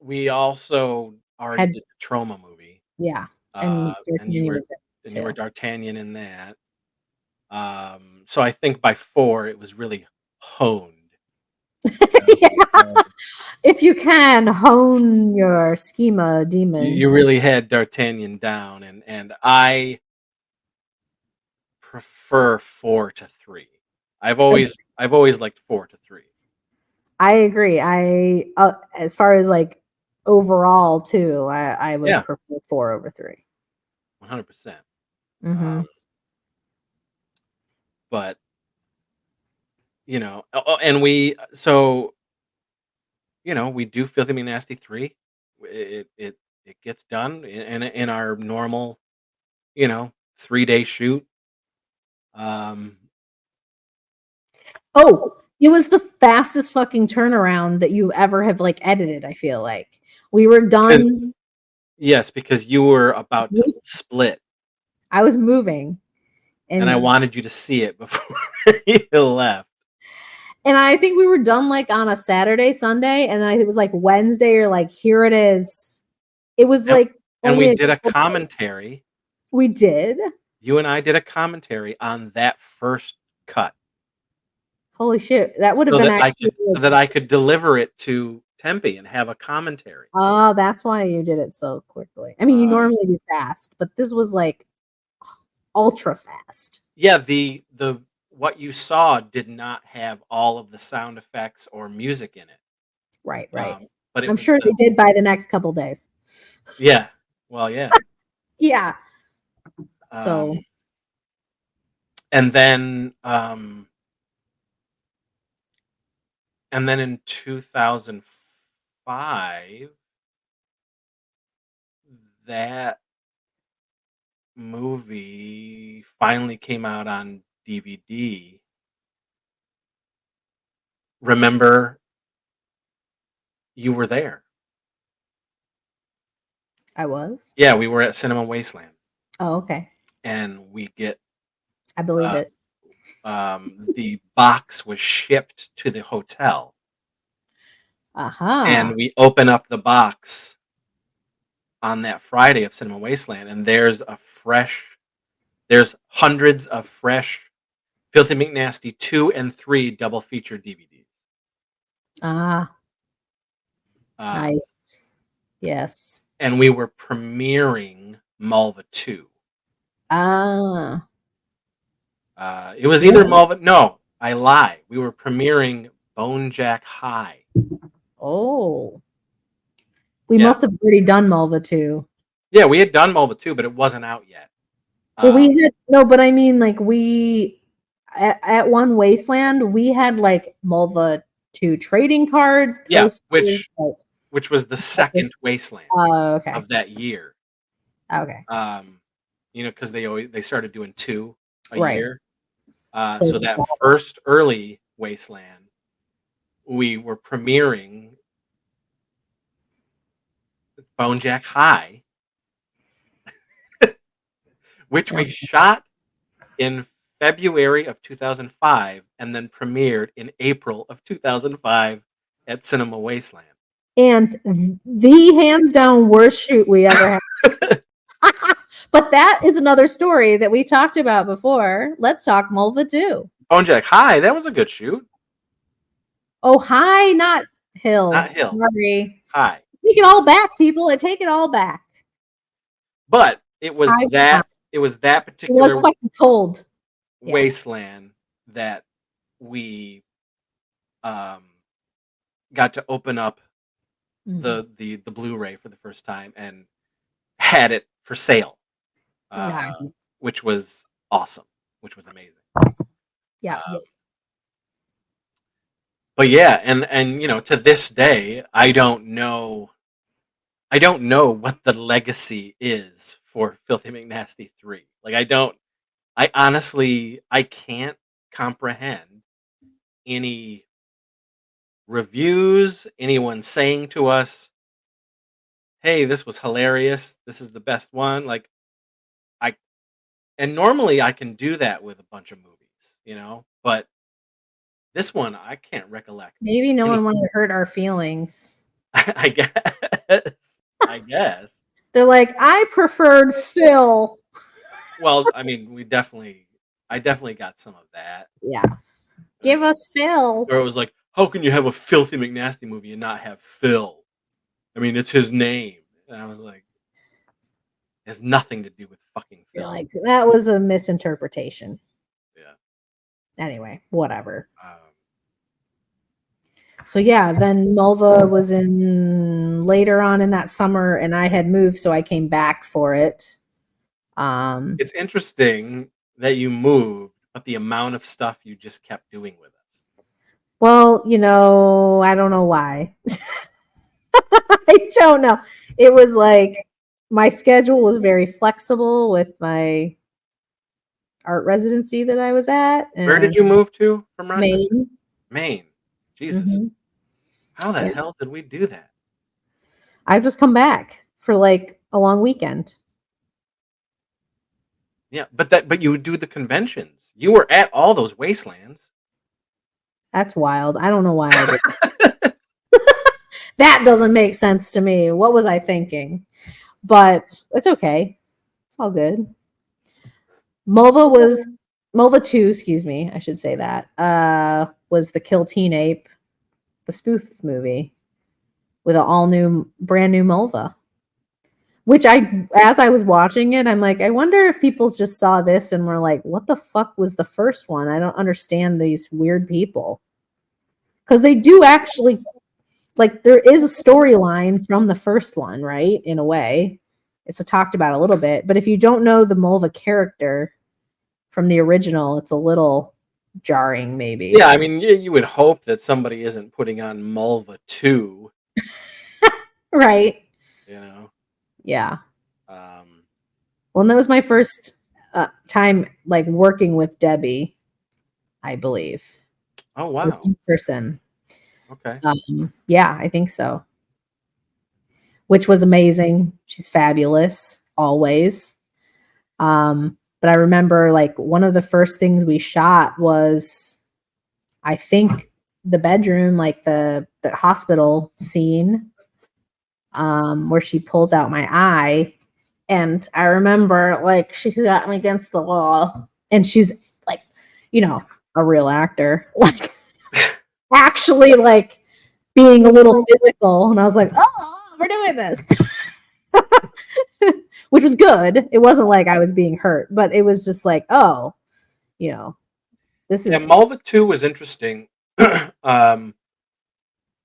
S2: we also already
S1: Had
S2: did the Trauma movie.
S1: Yeah, and
S2: And you
S1: D'Artagnan
S2: were
S1: was it
S2: you were
S1: too.
S2: D'Artagnan in that. So I think by 4 it was really honed.
S1: Yeah. If you can hone your schema, demon.
S2: You really had D'Artagnan down, and I prefer 4 to 3. I've
S1: Ag-
S2: always liked 4 to 3.
S1: I agree. As far as like overall too, I would
S2: Yeah,
S1: prefer 4 over 3.
S2: 100%.
S1: Mm-hmm.
S2: But and we do Filthy Mcnasty 3. It gets done in our normal, 3-day shoot. Um,
S1: Oh, it was the fastest fucking turnaround that you ever have like edited. I feel like we were
S2: because
S1: done.
S2: yes, because you were about to split,
S1: I was moving,
S2: and I
S1: and
S2: wanted you to see it before you left.
S1: I think we were done like on a Saturday, Sunday, and then it was like Wednesday or like here it is. It was
S2: And,
S1: like
S2: and
S1: only
S2: we
S1: a
S2: did a
S1: couple days.
S2: commentary.
S1: We did.
S2: You and I did a commentary on that first cut,
S1: Holy shit, that would have been actually
S2: so that I could deliver it to Tempe and have a commentary.
S1: oh, that's why you did it so quickly. I mean, you
S2: Um,
S1: normally do fast, but this was like ultra fast.
S2: yeah, the what you saw did not have all of the sound effects or music in it.
S1: Right, right.
S2: But it
S1: I'm
S2: was
S1: sure they did by the next couple days.
S2: yeah. Well, yeah.
S1: Yeah.
S2: Um,
S1: So,
S2: and then in 2005, that movie finally came out on DVD. Remember, you were there.
S1: I was.
S2: Yeah, we were at Cinema Wasteland,
S1: Oh, okay.
S2: and we get
S1: I believe
S2: uh,
S1: it.
S2: the box was shipped to the hotel,
S1: Aha.
S2: and we open up the box on that Friday of Cinema Wasteland, and there's hundreds of fresh Filthy McNasty 2 and 3 double feature DVDs.
S1: Ah,
S2: Um,
S1: nice. Yes.
S2: and we were premiering Mulva 2.
S1: Ah.
S2: It was either
S1: Really?
S2: Mulva. No, I lie. We were premiering Bone Jack High.
S1: Oh. We
S2: Yeah.
S1: must have already done Mulva too.
S2: Yeah, we had done Mulva 2, but it wasn't out yet.
S1: Well, we had no, but I mean, like we at one Wasteland, we had like Mulva 2 trading cards,
S2: Yeah,
S1: posters.
S2: which was the second Wasteland
S1: Oh, okay.
S2: of that year.
S1: Okay.
S2: Because they started doing 2 a
S1: Right.
S2: year. So that first early Wasteland, we were premiering Bone Jack High, which we shot in February of 2005 and then premiered in April of 2005 at Cinema Wasteland.
S1: And the hands down worst shoot we ever had. But that is another story that we talked about before. Let's talk Mulva 2.
S2: Bone Jack High, that was a good shoot.
S1: Oh, high, not hill.
S2: Not Hill.
S1: Sorry.
S2: High.
S1: Take it all back, people. I take it all back.
S2: But it was
S1: High.
S2: that
S1: It
S2: particular
S1: was fucking cold.
S2: Wasteland that we got to open up the Blu-ray for the first time and had it for sale,
S1: Nice.
S2: which was awesome, which was amazing.
S1: Yeah.
S2: But yeah, and to this day, I don't know what the legacy is for Filthy McNasty 3. Like I honestly I can't comprehend any reviews, anyone saying to us, "Hey, this was hilarious. This is the best one." Like I and normally I can do that with a bunch of movies, but this one I can't recollect
S1: Maybe no one
S2: anything.
S1: wanted to hurt our feelings.
S2: I guess. I guess.
S1: They're like, I preferred Phil.
S2: Well, I mean, I definitely got some of that.
S1: Yeah. Give us Phil.
S2: Where it was like, how can you have a Filthy McNasty movie and not have Phil? I mean, it's his name. And I was like, it has nothing to do with fucking
S1: You're
S2: Phil.
S1: like, that was a misinterpretation.
S2: Yeah.
S1: Anyway, whatever.
S2: Um,
S1: So yeah, then Mulva was in later on in that summer, and I had moved, so I came back for it.
S2: it's interesting that you moved, but the amount of stuff you just kept doing with us.
S1: Well, I don't know why. I don't know. It was like my schedule was very flexible with my art residency that I was at,
S2: Where did
S1: and
S2: you move to from Rochester?
S1: Maine.
S2: Maine. Jesus.
S1: Hmm.
S2: How the
S1: Yeah,
S2: hell did we do that?
S1: I've just come back for like a long weekend.
S2: Yeah, but you would do the conventions. You were at all those wastelands.
S1: That's wild. I don't know why I did. That doesn't make sense to me. What was I thinking? But it's okay. It's all good. Mulva 2, excuse me, I should say that. Was the Kill Teenape, the spoof movie with an all new brand new Mulva. Which as I was watching it, I'm like, I wonder if people just saw this and were like, what the fuck was the first one? I don't understand these weird people. Because they do actually, like, there is a storyline from the first one, right? In a way, it's talked about a little bit. But if you don't know the Mulva character from the original, it's a little jarring, maybe.
S2: Yeah, I mean, you would hope that somebody isn't putting on Mulva 2,
S1: Right.
S2: you know?
S1: Yeah.
S2: Um,
S1: Well, and that was my first time like working with Debbie, I believe,
S2: oh,
S1: like,
S2: wow.
S1: in person.
S2: Okay.
S1: Yeah, I think so. Which was amazing. She's fabulous, always. But I remember like one of the first things we shot was, I think, the bedroom, like the hospital scene, where she pulls out my eye. And I remember like she got me against the wall, and she's like, a real actor, like actually like being a little physical. And I was like, oh, we're doing this. Which was good. It wasn't like I was being hurt, but it was just like, oh, you know, this
S2: Yeah,
S1: is,
S2: Mulva 2 was interesting. um,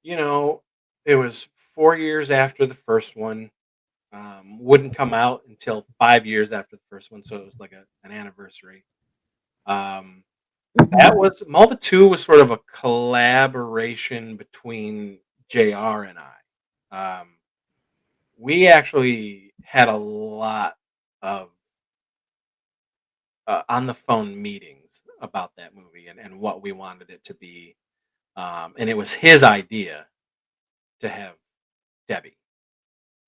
S2: it was 4 years after the first one. Wouldn't come out until 5 years after the first one, so it was like an anniversary. Um, that was Mulva 2 was sort of a collaboration between JR and I. We actually had a lot of on the phone meetings about that movie and what we wanted it to be. And it was his idea to have Debbie.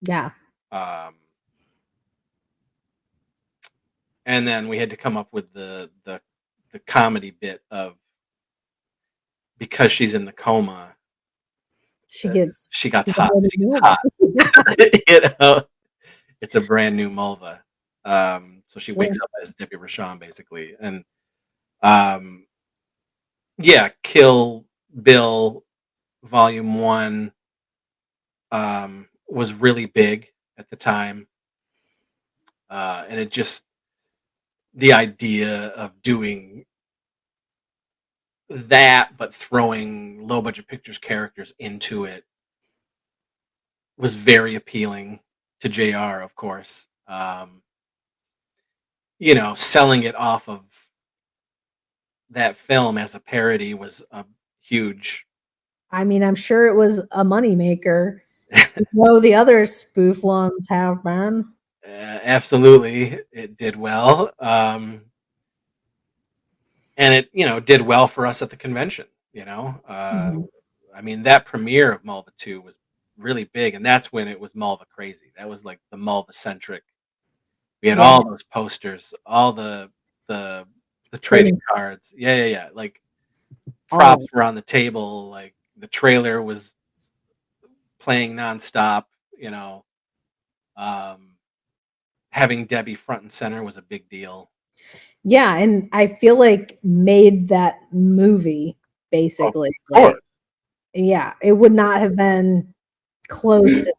S1: yeah.
S2: Um, and then we had to come up with the comedy bit of, because she's in the coma,
S1: She gets
S2: she got
S1: she's a
S2: hot.
S1: whole
S2: She gets
S1: new
S2: hot. It's a brand new Mulva. So she
S1: woman.
S2: wakes up as Debbie Rashawn basically, and um, yeah, Kill Bill Volume 1 was really big at the time, and it just the idea of doing that, but throwing low budget pictures characters into it was very appealing to JR, of course. Selling it off of that film as a parody was a huge
S1: I mean, I'm sure it was a moneymaker. The other spoof ones have been.
S2: Absolutely, it did well. And it, did well for us at the convention,
S1: Mhm.
S2: I mean, that premiere of Mulva 2 was really big, and that's when it was Mulva crazy. That was like the Mulva-centric. We had
S1: Yeah,
S2: all those posters, all the trading
S1: trading
S2: cards. Yeah, yeah, yeah. Like props
S1: all.
S2: were on the table, like the trailer was playing nonstop, you know. Um, Having Debbie front and center was a big deal.
S1: Yeah, and I feel like made that movie
S2: Of
S1: basically.
S2: course.
S1: Like, yeah, it would not have been close if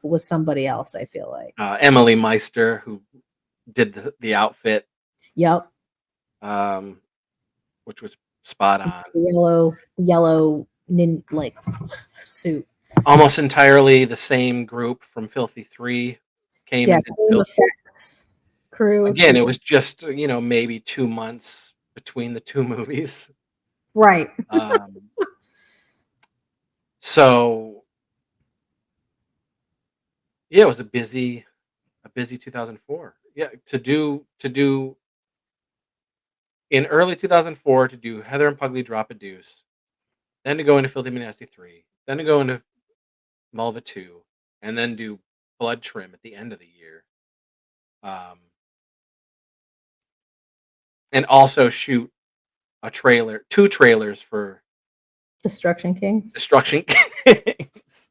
S1: it was somebody else, I feel like.
S2: Emily Meister, who did the outfit,
S1: Yep.
S2: um, which was spot on.
S1: Yellow like suit.
S2: Almost entirely the same group from Filthy 3 came
S1: Yeah,
S2: and did
S1: same
S2: Filthy.
S1: effects crew.
S2: Again, it was just, maybe 2 months between the 2 movies.
S1: Right.
S2: Um, so yeah, it was a busy 2004. Yeah, to do in early 2004 to do Heather and Pugly Drop a Deuce, then to go into Filthy Mcnasty 3, then to go into Mulva 2, and then do Blood Trim at the end of the year. Um, and also shoot two trailers for
S1: Destruction Kings.
S2: Destruction Kings.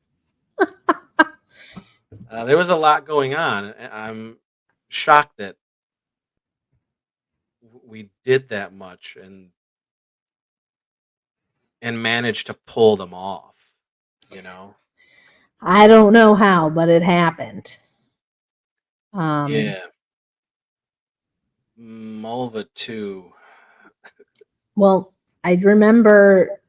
S2: There was a lot going on. I'm shocked that we did that much and managed to pull them off. You know?
S1: I don't know how, but it happened.
S2: Yeah. Mulva 2.
S1: Well, I remember,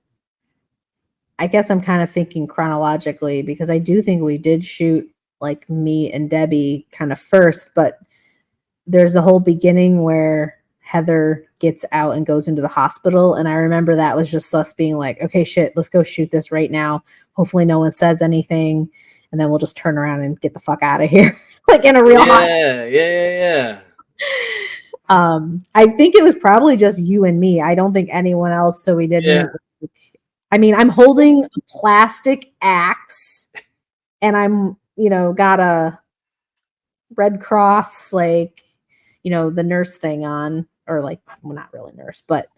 S1: I guess I'm kind of thinking chronologically because I do think we did shoot like me and Debbie kind of first, but there's a whole beginning where Heather gets out and goes into the hospital. And I remember that was just us being like, okay, shit, let's go shoot this right now. Hopefully no one says anything. And then we'll just turn around and get the fuck out of here. Like in a real hospital.
S2: Yeah, yeah, yeah.
S1: I think it was probably just you and me. I don't think anyone else. So we
S2: Yeah.
S1: didn't. I mean, I'm holding a plastic axe and I'm, got a Red Cross, like, the nurse thing on, or like, well, not really nurse, but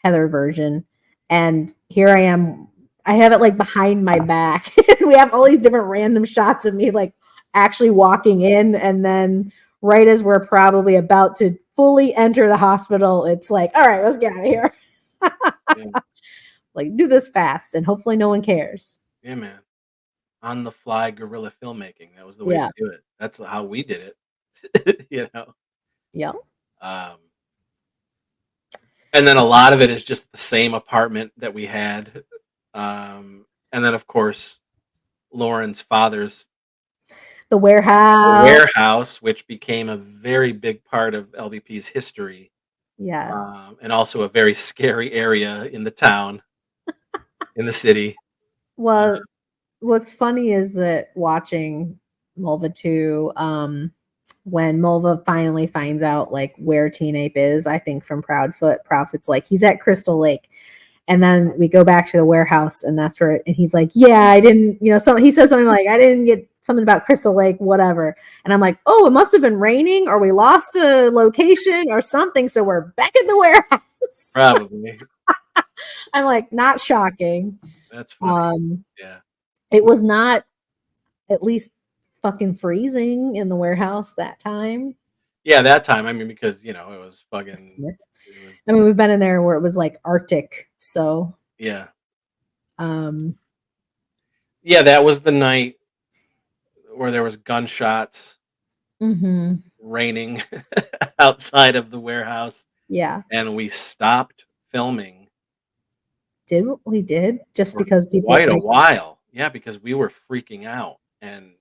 S1: Heather version. And here I am. I have it like behind my back. We have all these different random shots of me like actually walking in. And then right as we're probably about to fully enter the hospital, it's like, all right, let's get out of here.
S2: Yeah,
S1: Like, do this fast and hopefully no one cares.
S2: yeah, man. On the fly guerrilla filmmaking. That was the way to
S1: Yeah.
S2: do it. That's how we did it. you know.
S1: Yep.
S2: Um, and then a lot of it is just the same apartment that we had. And then of course Lauren's father's
S1: The warehouse.
S2: warehouse, which became a very big part of LVP's history,
S1: Yes.
S2: and also a very scary area in the town, in the city.
S1: Well, what's funny is that watching Mulva 2, when Mulva finally finds out like where Teenape is, I think from Proudfoot's like, he's at Crystal Lake. And then we go back to the warehouse and that's where, and he's like, yeah, I didn't, so he says something like, I didn't get something about Crystal Lake, whatever. And I'm like, oh, it must have been raining or we lost a location or something. So we're back at the warehouse.
S2: Probably.
S1: I'm like, not shocking.
S2: That's funny. Yeah.
S1: It was not at least fucking freezing in the warehouse that time.
S2: Yeah, that time. I mean, because it was fucking. It was,
S1: I mean, we've been in there where it was like Arctic, so
S2: yeah.
S1: um
S2: Yeah, that was the night where there was gunshots
S1: mhm.
S2: raining outside of the warehouse,
S1: Yeah.
S2: and we stopped filming
S1: Did what we did just
S2: for
S1: because people
S2: quite a
S1: freaked.
S2: while. Yeah, because we were freaking out, and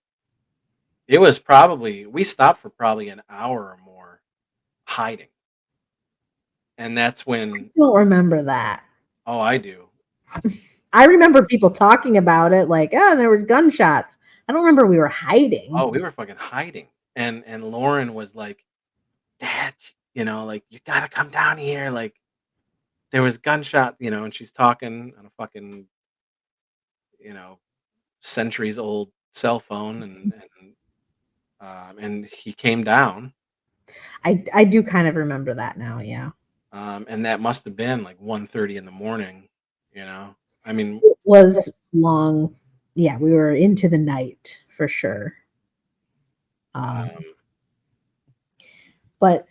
S2: it was probably we stopped for probably an hour or more hiding, and that's
S1: I
S2: when.
S1: don't remember that.
S2: Oh, I do.
S1: I remember people talking about it like, oh, there was gunshots. I don't remember we were hiding.
S2: Oh, we were fucking hiding. And Lauren was like, Dad, like, you gotta come down here. Like, there was gunshot, and she's talking on a fucking, you know, centuries old cell phone, and he came down.
S1: I do kind of remember that now, yeah.
S2: And that must have been like 1:30 in the morning, you know. I mean,
S1: It was long. Yeah, we were into the night for sure.
S2: um,
S1: But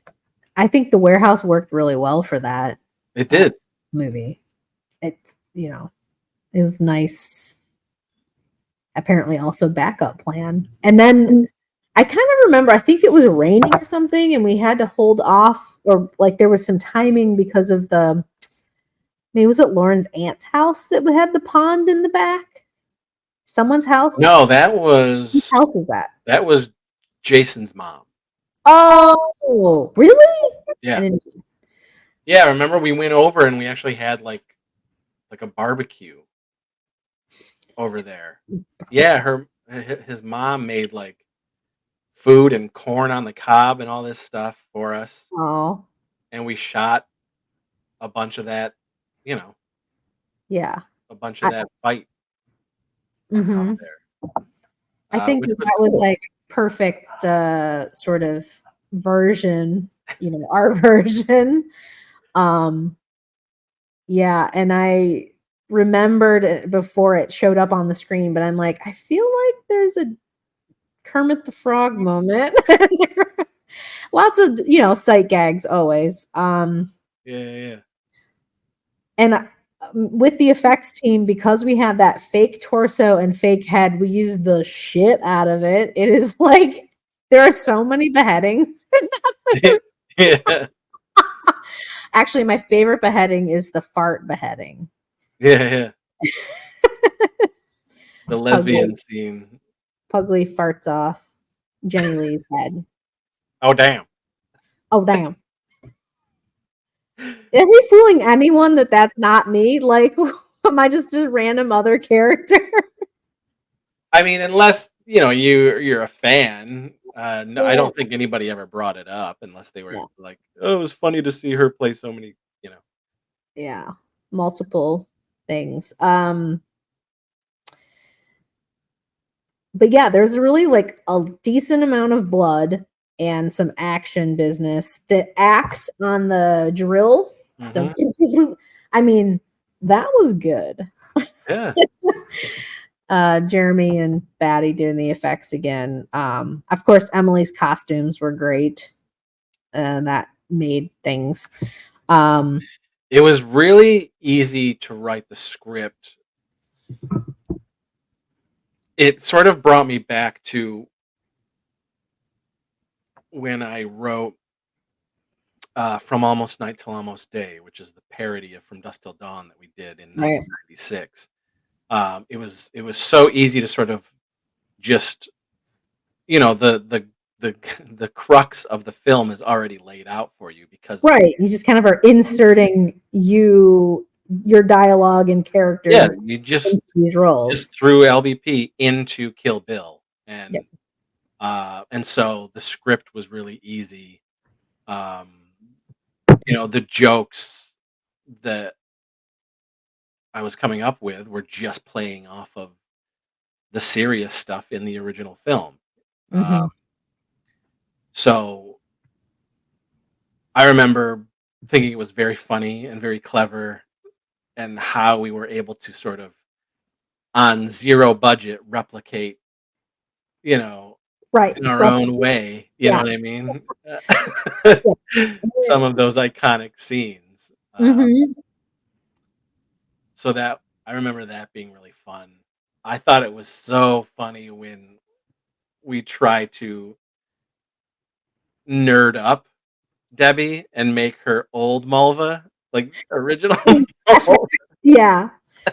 S1: I think The Warehouse worked really well for that
S2: it did.
S1: movie. It's, it was nice. Apparently also backup plan. And then I kind of remember, I think it was raining or something, and we had to hold off, or like there was some timing because of maybe was it Lauren's aunt's house that had the pond in the back? Someone's house?
S2: No,
S1: Whose house was that?
S2: that was Jason's mom.
S1: Oh, really?
S2: Yeah. Yeah, remember we went over and we actually had like a barbecue over there. Yeah, his mom made like food and corn on the cob and all this stuff for us.
S1: Oh,
S2: And we shot a bunch of that, you know,
S1: yeah.
S2: a bunch of that fight out
S1: Mm-hmm.
S2: there.
S1: I think
S2: Which was
S1: that was
S2: cool.
S1: like perfect sort of version, our version. Um, yeah, and I remembered it before it showed up on the screen, but I'm like, I feel like there's a Kermit the Frog moment. Lots of, sight gags always.
S2: Yeah.
S1: And with the effects team, because we have that fake torso and fake head, we use the shit out of it. It is like there are so many beheadings.
S2: Yeah.
S1: Actually, my favorite beheading is the fart beheading.
S2: Yeah. The lesbian
S1: Pugly,
S2: scene.
S1: Pugly farts off Jenny Lee's head.
S2: Oh damn.
S1: Oh, damn. Are we fooling anyone that that's not me? Like, am I just a random other character?
S2: I mean, unless you're a fan. No, I don't think anybody ever brought it up unless they were
S1: Yeah.
S2: like, "Oh, it was funny to see her play so many."
S1: Yeah. Multiple things. But yeah, there's really like a decent amount of blood and some action business. The axe on the drill.
S2: Mm-hmm.
S1: I mean, that was good.
S2: Yeah.
S1: Jeremy and Batty doing the effects again. Of course, Emily's costumes were great. And that made things.
S2: It was really easy to write the script. It sort of brought me back to when I wrote From Almost Night Till Almost Day, which is the parody of From Dusk Till Dawn that we did in
S1: Right.
S2: 1996. It was so easy to sort of just the the crux of the film is already laid out for you because
S1: Right. You just kind of are inserting your dialogue and characters
S2: you
S1: into these roles.
S2: just threw LBP into Kill Bill
S1: Yep.
S2: and so the script was really easy. Um, the jokes that I was coming up with were just playing off of the serious stuff in the original film.
S1: Mm-hmm.
S2: So I remember thinking it was very funny and very clever, and how we were able to sort of on zero budget replicate, you know,
S1: Right.
S2: in our own way. You know
S1: Yeah.
S2: what I mean?
S1: Yeah.
S2: Some of those iconic scenes.
S1: Mm-hmm.
S2: So that I remember that being really fun. I thought it was so funny when we try to nerd up Debbie and make her old Mulva, like original.
S1: Yeah.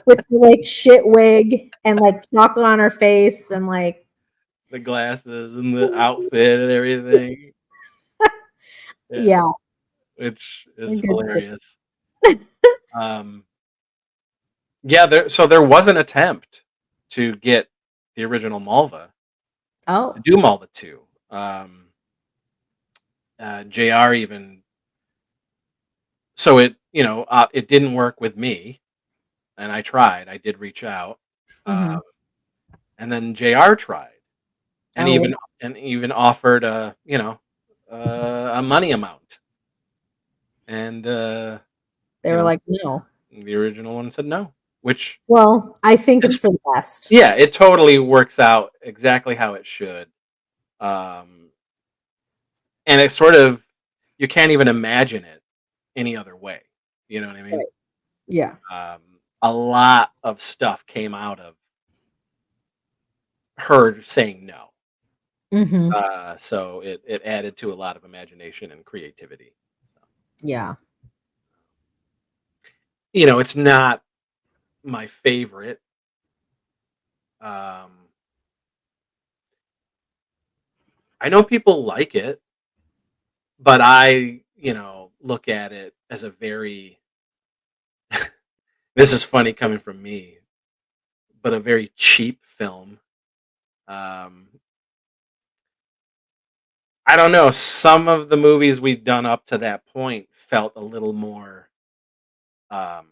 S1: With the, like shit wig and like chocolate on her face and like
S2: The glasses and the outfit and everything. Yeah,
S1: yeah.
S2: which is
S1: Good.
S2: hilarious. Um, Yeah, so there was an attempt to get the original Mulva to
S1: Oh.
S2: do Mulva 2. JR even so it didn't work with me, and I tried. I did reach out, uh,
S1: Mhm.
S2: and then JR tried, and
S1: Oh,
S2: even offered a money amount, and
S1: they
S2: you
S1: were
S2: know
S1: like, "No."
S2: the original one said no, which
S1: Well, I think
S2: is
S1: it's for the best.
S2: yeah, it totally works out exactly how it should. Um, and it's sort of you can't even imagine it any other way. You know what I mean?
S1: Right. Yeah.
S2: A lot of stuff came out of her saying no.
S1: Mhm.
S2: So it added to a lot of imagination and creativity. So,
S1: Yeah.
S2: it's not my favorite. Um, I know people like it, but I, look at it as a very this is funny coming from me, but a very cheap film. Um, I don't know. Some of the movies we've done up to that point felt a little more. Um,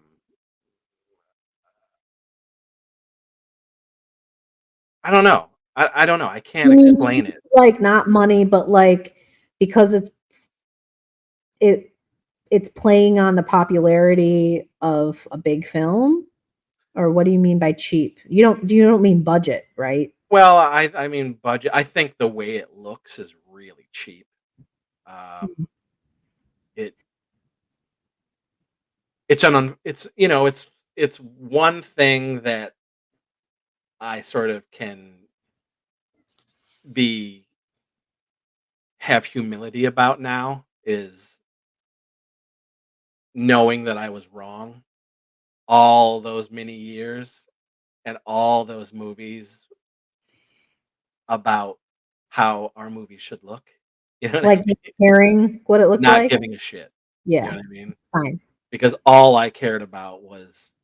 S2: I don't know. I don't know. I can't
S1: You mean
S2: explain it.
S1: like not money, but like because it it's playing on the popularity of a big film? Or what do you mean by cheap? You don't mean budget, right?
S2: Well, I mean budget. I think the way it looks is really cheap. Um,
S1: Mhm.
S2: it it's one thing that I sort of can be have humility about now is knowing that I was wrong all those many years and all those movies about how our movies should look. You know what I
S1: Like just
S2: mean?
S1: caring what it looked
S2: Not
S1: like?
S2: giving a shit. You
S1: Yeah,
S2: know what I mean?
S1: fine.
S2: Because all I cared about was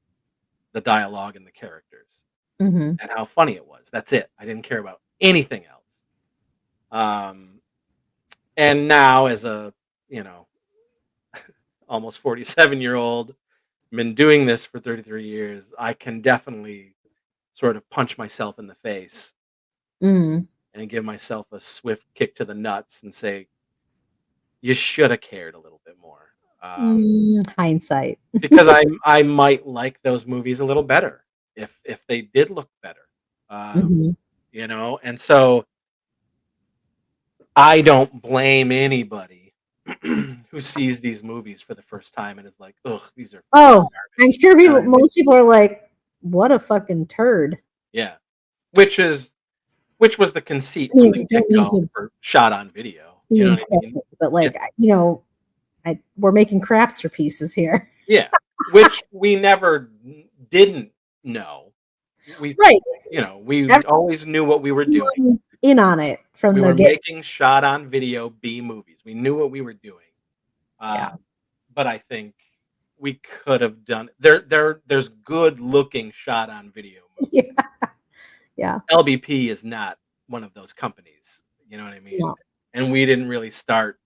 S2: the dialogue and the characters
S1: Mhm.
S2: and how funny it was. That's it. I didn't care about anything else. Um, and now as a, you know, almost 47-year-old, been doing this for 33 years, I can definitely sort of punch myself in the face
S1: Mhm.
S2: and give myself a swift kick to the nuts and say, you should have cared a little bit more.
S1: Hindsight.
S2: Because I might like those movies a little better if they did look better.
S1: Mhm.
S2: And so I don't blame anybody who sees these movies for the first time and is like, "Ugh, these are fucking
S1: Oh, I'm
S2: garbage."
S1: sure
S2: You know what I mean?
S1: most people are like, "What a fucking turd."
S2: Yeah. Which is which was the conceit
S1: I
S2: from
S1: mean,
S2: the
S1: I don't mean
S2: get-go
S1: to
S2: for shot on video.
S1: be
S2: You know what I mean?
S1: insulting, but
S2: It
S1: like, we're making crapsterpieces here.
S2: Yeah. Which we never didn't know. We
S1: Right.
S2: we always knew what we were doing.
S1: Everyone in on it from
S2: We
S1: the
S2: were
S1: get.
S2: making shot on video B movies. We knew what we were doing.
S1: Yeah.
S2: Uh, but I think we could have done there's good looking shot on video movies.
S1: Yeah. Yeah.
S2: LBP is not one of those companies, you know what I mean?
S1: No.
S2: And we didn't really start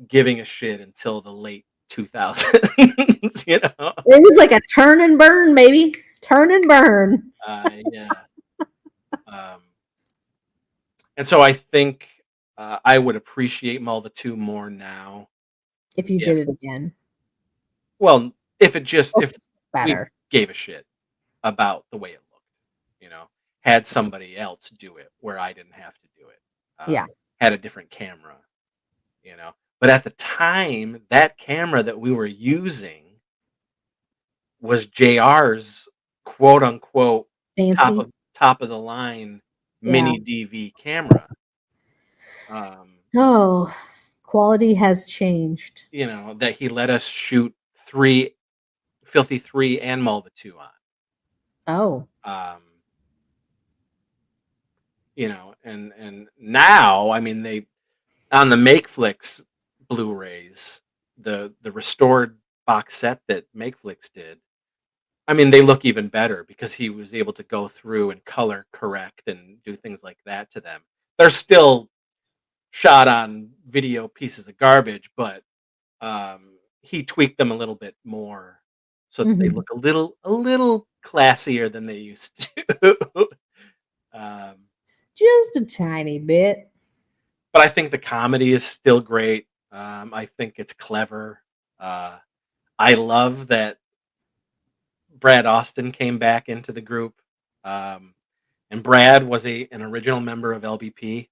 S2: giving a shit until the late 2000s, you know?
S1: It was like a turn and burn, maybe. Turn and burn.
S2: Yeah. Um, and so I think I would appreciate Malva 2 more now
S1: If you
S2: if
S1: did it again.
S2: well, if
S1: Looks
S2: we
S1: better.
S2: gave a shit about the way it looked, you know, had somebody else do it where I didn't have to do it,
S1: Yeah.
S2: had a different camera, you know. But at the time, that camera that we were using was JR's quote unquote top
S1: Fancy.
S2: of top of the line
S1: Yeah.
S2: mini DV camera. Um,
S1: Oh, quality has changed.
S2: that he let us shoot three Filthy 3 and Mulva 2 on.
S1: Oh.
S2: Um, and now, I mean, they on the Makeflix Blu-rays, the restored box set that Makeflix did, I mean, they look even better because he was able to go through and color correct and do things like that to them. They're still shot on video pieces of garbage, but he tweaked them a little bit more so that they
S1: Mhm.
S2: look a little classier than they used to. um,
S1: Just a tiny bit.
S2: but I think the comedy is still great. I think it's clever. Uh, I love that Brad Austin came back into the group, um, and Brad was an original member of LBP,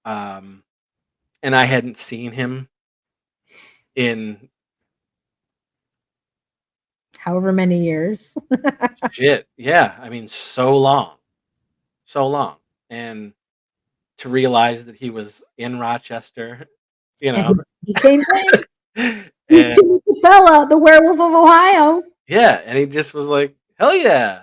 S2: um, and I hadn't seen him in
S1: However many years.
S2: shit. Yeah, I mean, so long, and to realize that he was in Rochester, you
S1: And
S2: know,
S1: he came back. He's
S2: and
S1: Timmy Capella, the werewolf of Ohio.
S2: yeah, and he just was like, hell yeah,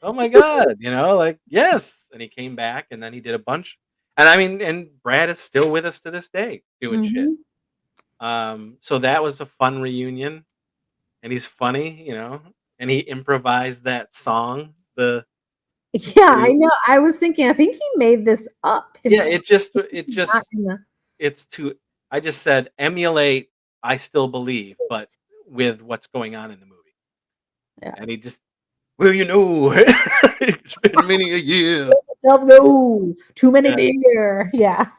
S2: oh my god, like yes, and he came back, and then he did a bunch, and I mean, and Brad is still with us to this day doing shit.
S1: Mhm.
S2: So that was a fun reunion, and he's funny, and he improvised that song.
S1: Yeah, I know. I was thinking, I think he made this up
S2: Yeah,
S1: himself.
S2: it
S1: Not
S2: just
S1: in the
S2: it's to I just said emulate I Still Believe, but with what's going on in the movie.
S1: yeah.
S2: And he just, well, it's been many a year.
S1: Self no, too many
S2: Yeah,
S1: beer. Yeah.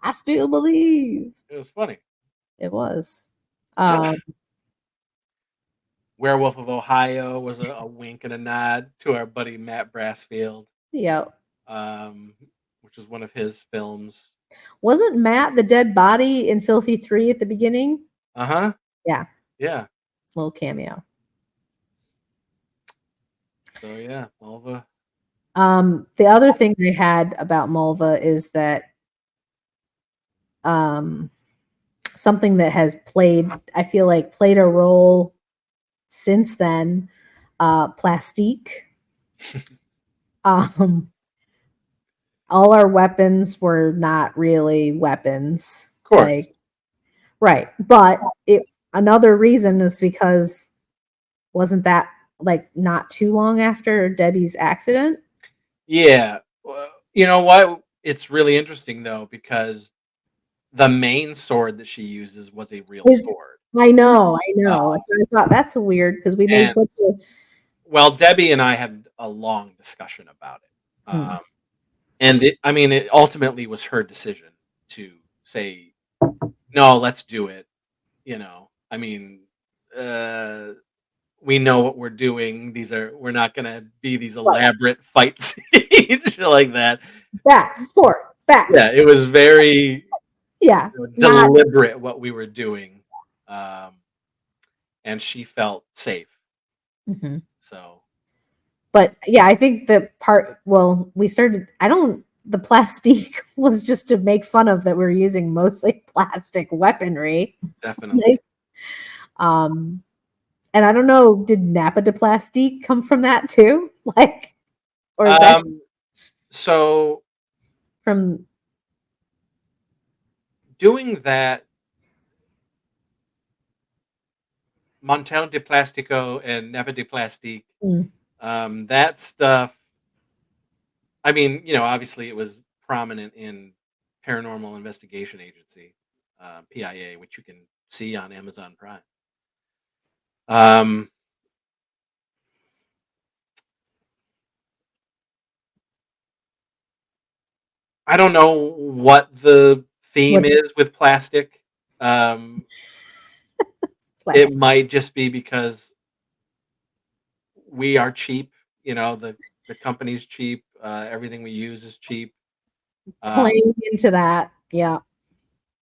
S1: I still believe.
S2: it was funny.
S1: It was. Um,
S2: Werewolf of Ohio was a wink and a nod to our buddy Matt Brassfield,
S1: yeah.
S2: um, which was one of his films.
S1: Wasn't Matt the dead body in Filthy 3 at the beginning?
S2: Uh huh.
S1: Yeah,
S2: Yeah.
S1: little cameo.
S2: So yeah, Mulva.
S1: The other thing I had about Mulva is that um, something that has played, I feel like, played a role since then, plastique. Um, all our weapons were not really weapons.
S2: Of course.
S1: Like, right. But another reason is because wasn't that like not too long after Debbie's accident?
S2: Yeah. Well, you know what? It's really interesting though because the main sword that she uses was a real
S1: Is
S2: sword.
S1: I know, I
S2: Uh,
S1: know. So I thought that's weird because we made
S2: and
S1: such a
S2: well, Debbie and I had a long discussion about it.
S1: hmm.
S2: And I mean, it ultimately was her decision to say, no, let's do it. I mean, uh, we know what we're doing. We're not going to be these
S1: Right.
S2: elaborate fight scenes, shit like that.
S1: Back, forth, back.
S2: Yeah, it was very
S1: Yeah, not
S2: deliberate what we were doing. Um, and she felt safe.
S1: mhm.
S2: So,
S1: But yeah, I think the part well, we started I don't the plastique was just to make fun of that we're using mostly plastic weaponry.
S2: definitely.
S1: Like, um, and I don't know, did Napa de Plastique come from that too? Like, or is that
S2: Um, so
S1: from
S2: doing that, Montel de Plastico and Napa de Plastique,
S1: mm,
S2: that stuff. I mean, obviously it was prominent in Paranormal Investigation Agency, PIA, which you can see on Amazon Prime. Um, I don't know what the theme
S1: what
S2: is with plastic. Um, it
S1: plastic?
S2: might just be because we are cheap. The company's cheap. Everything we use is cheap. Um,
S1: Playing into that. Yeah.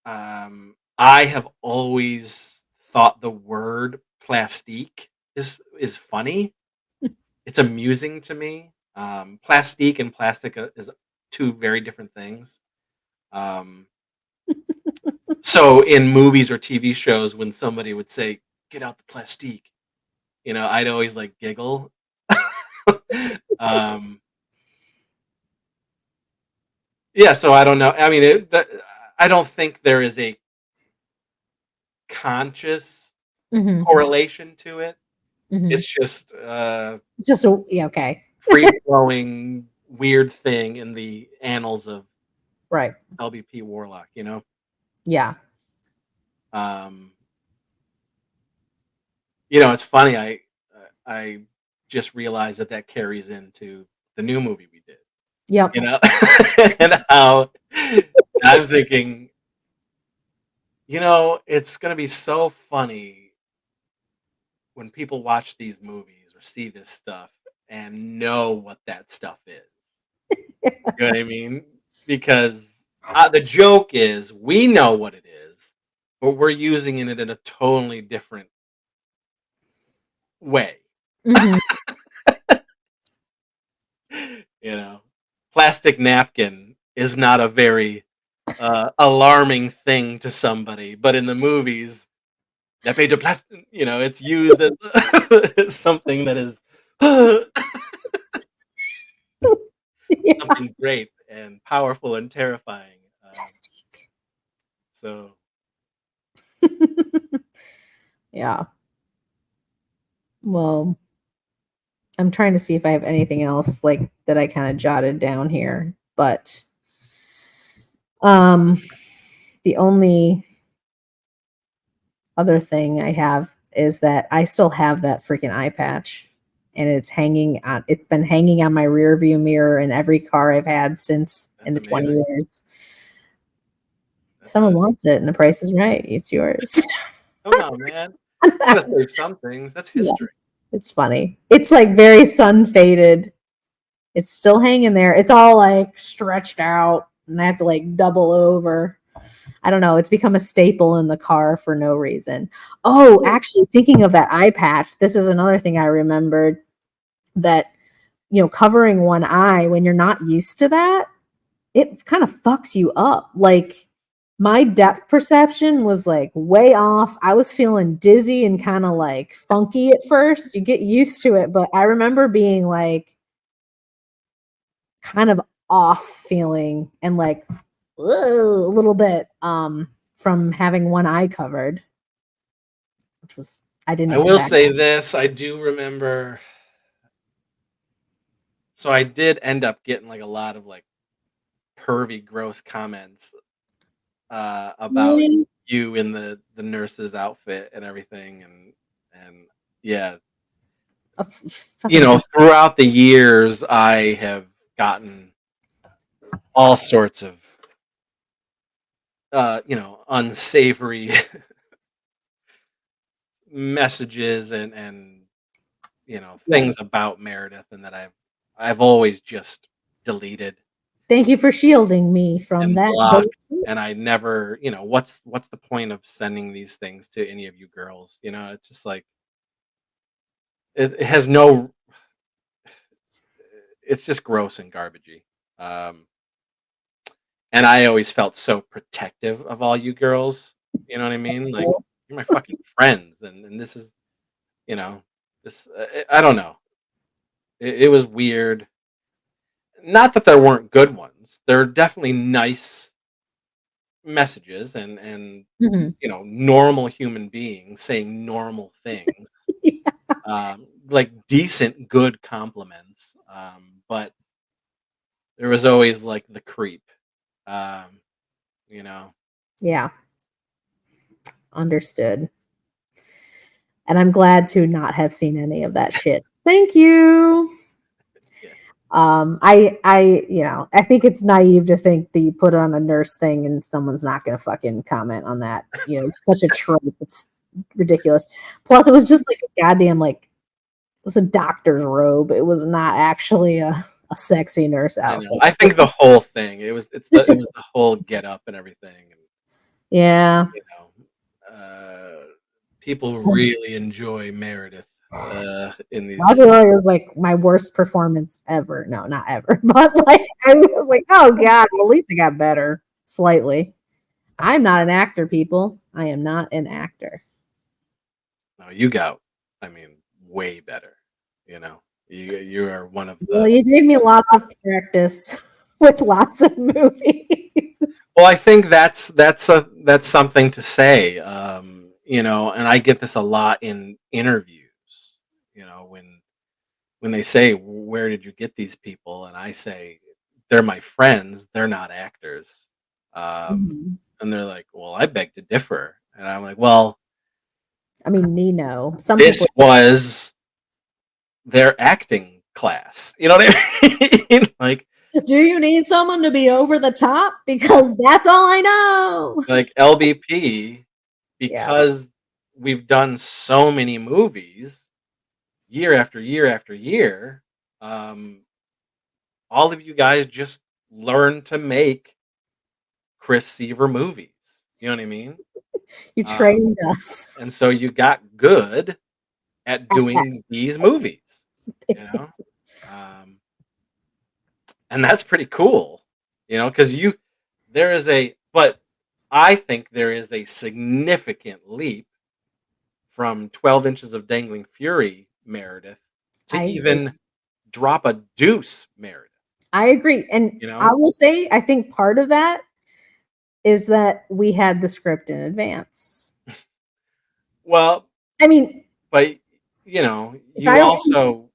S2: I have always thought the word plastique is funny. It's amusing to me. Plastique and plastic is two very different things. Um, so in movies or TV shows, when somebody would say, "Get out the plastique," I'd always like giggle. um, yeah, so I don't know. I mean, I don't think there is a conscious
S1: Mhm.
S2: correlation to it. It's just
S1: okay.
S2: free flowing weird thing in the annals of
S1: Right.
S2: LBP Warlock, you know?
S1: Yeah.
S2: You know, it's funny. I just realized that carries into the new movie we did.
S1: Yep.
S2: You know, and how I'm thinking, you know, it's gonna be so funny when people watch these movies or see this stuff and know what that stuff is. You know what I mean? Because the joke is we know what it is, but we're using it in a totally different way.
S1: Mhm.
S2: You know, plastic napkin is not a very alarming thing to somebody, but in the movies, that page of plastic, you know, it's used as something that is
S1: Yeah.
S2: something great and powerful and terrifying.
S1: Plastic.
S2: So
S1: Yeah. Well, I'm trying to see if I have anything else like that I kind of jotted down here, but um the only other thing I have is that I still have that freaking eye patch and it's been hanging on my rear view mirror in every car I've had since in
S2: that's
S1: the 20
S2: amazing.
S1: years. If
S2: That's
S1: someone
S2: a
S1: wants it and the price is right, it's yours.
S2: come on, man. Gotta save some things. That's
S1: Yeah,
S2: history.
S1: it's funny. It's like very sun faded. It's still hanging there. It's all like stretched out and I have to like double over. I don't know. It's become a staple in the car for no reason. Oh, actually, thinking of that eye patch, this is another thing I remembered that, covering one eye when you're not used to that, it kind of fucks you up. Like, my depth perception was like way off. I was feeling dizzy and kind of like funky at first. You get used to it, but I remember being like kind of off feeling and like a little bit from having one eye covered, which was I didn't
S2: I will
S1: expect.
S2: say this. I do remember. So I did end up getting like a lot of like pervy, gross comments about
S1: Really?
S2: you in the nurse's outfit and everything, and yeah, you
S1: Fucking
S2: know, throughout the years, I have gotten all sorts of you know, unsavory messages and you know
S1: yeah.
S2: things about Meredith, and that I've always just deleted
S1: Thank you for shielding me from
S2: and
S1: that.
S2: blocked. And I never, you know, what's the point of sending these things to any of you girls? You know, it's just like it has no. It's just gross and garbagey. Um, and I always felt so protective of all you girls. You know what I mean? Like you're my fucking friends, and this is, you know, this. I don't know. It was weird. Not that there weren't good ones. There are definitely nice messages and
S1: Mhm.
S2: you know normal human beings saying normal things, like decent, good compliments. But there was always like the creep. Um, you know,
S1: Yeah, understood. And I'm glad to not have seen any of that shit. Thank you.
S2: yeah,
S1: I think it's naive to think that you put on a nurse thing and someone's not going to fucking comment on that. It's such a trope. It's ridiculous. Plus, it was just like a goddamn like it was a doctor's robe. It was not actually a sexy nurse
S2: I know.
S1: outfit.
S2: I think the whole thing.
S1: It's
S2: It
S1: just
S2: was the whole get up and everything, and
S1: yeah.
S2: you know, people really enjoy Meredith in these.
S1: Lazzaro was like my worst performance ever. No, not ever. But like I was like, oh god, at least it got better slightly. I'm not an actor, people. I am not an actor.
S2: No, you got. I mean, way better. You know, you are one of
S1: Well,
S2: the.
S1: you gave me lots of practice with lots of movies.
S2: Well, I think that's something to say. You know, and I get this a lot in interviews. you know, when they say, "Where did you get these people?" and I say, "They're my friends. They're not actors."
S1: Mhm.
S2: And they're like, "Well, I beg to differ." And I'm like, "Well,
S1: I mean, me, no. Some
S2: this
S1: people
S2: was their acting class." You know what I mean? Like,
S1: do you need someone to be over the top? Because that's all I know.
S2: LBP,
S1: Yeah.
S2: because we've done so many movies year after year after year, um, all of you guys just learn to make Chris Seaver movies. You know what I mean?
S1: You
S2: Um,
S1: trained us.
S2: and so you got good at
S1: At that.
S2: doing these movies, you know? Um, and that's pretty cool, you know, because but I think there is a significant leap from 12 Inches of Dangling Fury, Meredith, to
S1: I agree.
S2: even Drop a Deuce, Meredith,
S1: I agree. And
S2: you
S1: I
S2: know?
S1: will say, I think part of that is that we had the script in advance.
S2: Well,
S1: I mean,
S2: but, you know,
S1: if
S2: you
S1: I
S2: also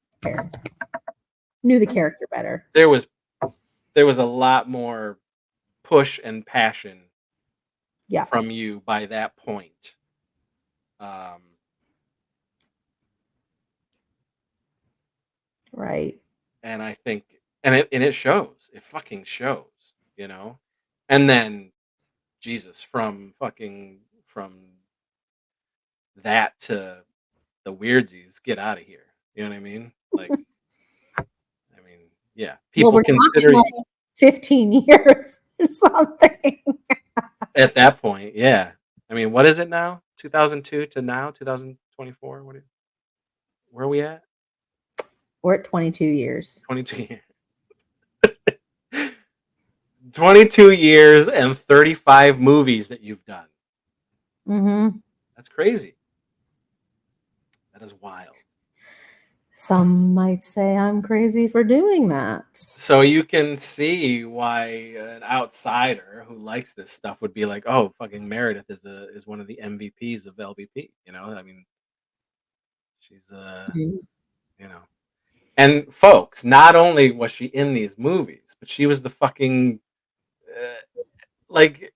S1: knew the character better.
S2: there was a lot more push and passion
S1: Yeah.
S2: from you by that point. Um,
S1: Right.
S2: and I think and it shows. It fucking shows, you know? And then Jesus, from that to the Weirdsies, get out of here. You know what I mean? Like, I mean, yeah,
S1: Well,
S2: people
S1: we're
S2: consider
S1: talking
S2: you
S1: like 15 years or something.
S2: at that point. Yeah, I mean, what is it now? 2002 to now, 2024. Where are we at?
S1: We're at 22 years.
S2: 22 years. 22 years and 35 movies that you've done.
S1: Mhm.
S2: That's crazy. That is wild.
S1: Some might say I'm crazy for doing that.
S2: So you can see why an outsider who likes this stuff would be like, "Oh, fucking Meredith is one of the MVPs of LBP." You know, I mean, she's
S1: Mhm.
S2: you know, and folks, not only was she in these movies, but she was the fucking like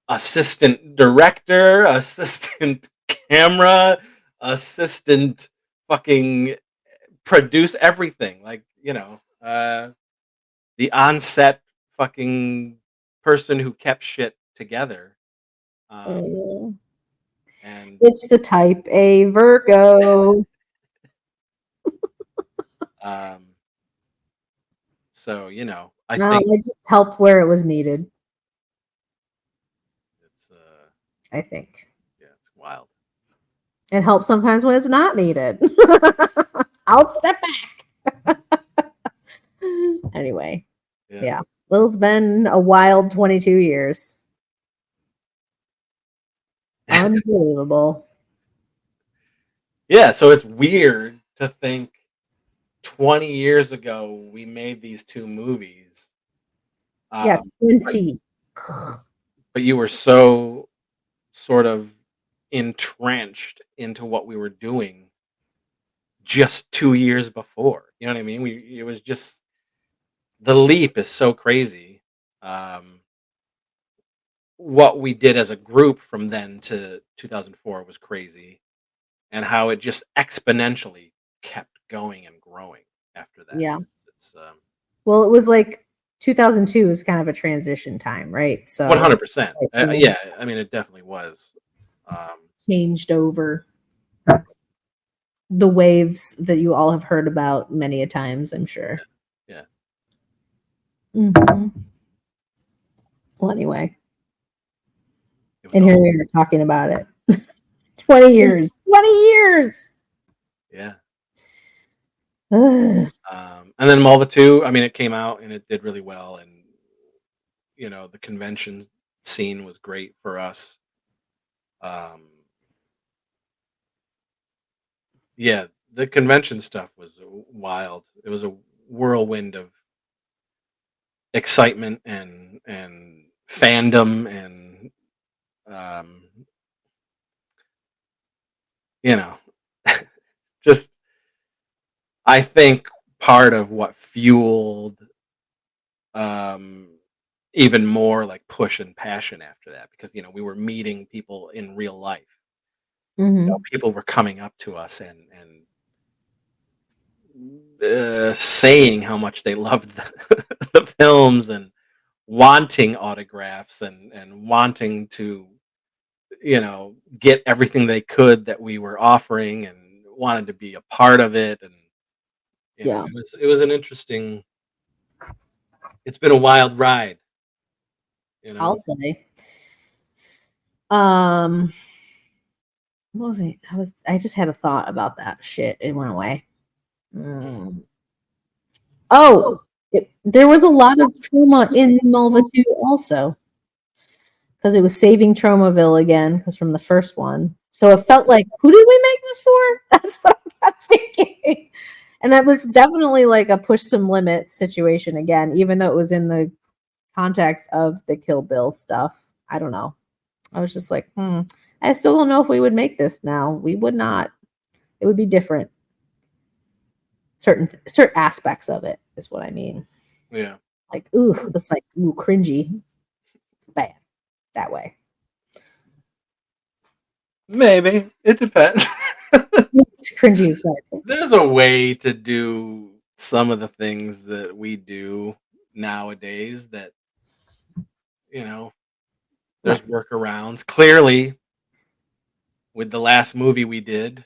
S2: assistant director, assistant camera, assistant fucking produce everything. Like, you know, the on-set fucking person who kept shit together. Um,
S1: Oh,
S2: and
S1: it's the type A Virgo.
S2: um, so, you know, I
S1: No,
S2: think
S1: I just helped where it was needed,
S2: it's
S1: I think.
S2: yeah, it's wild.
S1: And help sometimes when it's not needed. I'll step back. Anyway,
S2: Yeah.
S1: yeah. Well, it's been a wild 22 years. Unbelievable.
S2: Yeah, so it's weird to think 20 years ago we made these two movies.
S1: Yeah,
S2: But
S1: 20.
S2: you were so sort of entrenched into what we were doing just 2 years before. You know what I mean? It was just the leap is so crazy. Um, what we did as a group from then to 2004 was crazy, and how it just exponentially kept going and growing after that.
S1: Yeah.
S2: It's
S1: Well, it was like 2002 was kind of a transition time, right? So
S2: 100%. Yeah,
S1: things
S2: I mean, it definitely was. Um,
S1: changed over the waves that you all have heard about many a times, I'm sure.
S2: yeah,
S1: Mhm. Well, anyway,
S2: it was
S1: and here
S2: all
S1: we are talking about it. 20 years. 20 years.
S2: yeah.
S1: Ugh.
S2: And then Mulva 2, I mean, it came out and it did really well, and you know, the convention scene was great for us. Um, yeah, the convention stuff was wild. It was a whirlwind of excitement and fandom and um, you know, just I think part of what fueled um, even more like push and passion after that, because we were meeting people in real life.
S1: Mhm.
S2: People were coming up to us and saying how much they loved the films and wanting autographs and wanting to get everything they could that we were offering and wanted to be a part of it. And
S1: Yeah,
S2: it was an interesting. It's been a wild ride. you
S1: I'll
S2: know
S1: say. Um, what was it? I just had a thought about that shit. It went away. Mm. Oh, there was a lot of trauma in Mulva 2 also, because it was saving Tromaville again, because from the first one. So it felt like, who did we make this for? That's what I got thinking. And that was definitely like a push some limits situation again, even though it was in the context of the Kill Bill stuff. I don't know. I was just like, I still don't know if we would make this now. We would not. It would be different. Certain aspects of it is what I mean.
S2: yeah,
S1: Like, ooh, that's like ooh, cringy. Bad that way.
S2: maybe it depends.
S1: It's cringy as fuck.
S2: There's a way to do some of the things that we do nowadays that you know there's
S1: Right.
S2: workarounds. Clearly, with the last movie we did,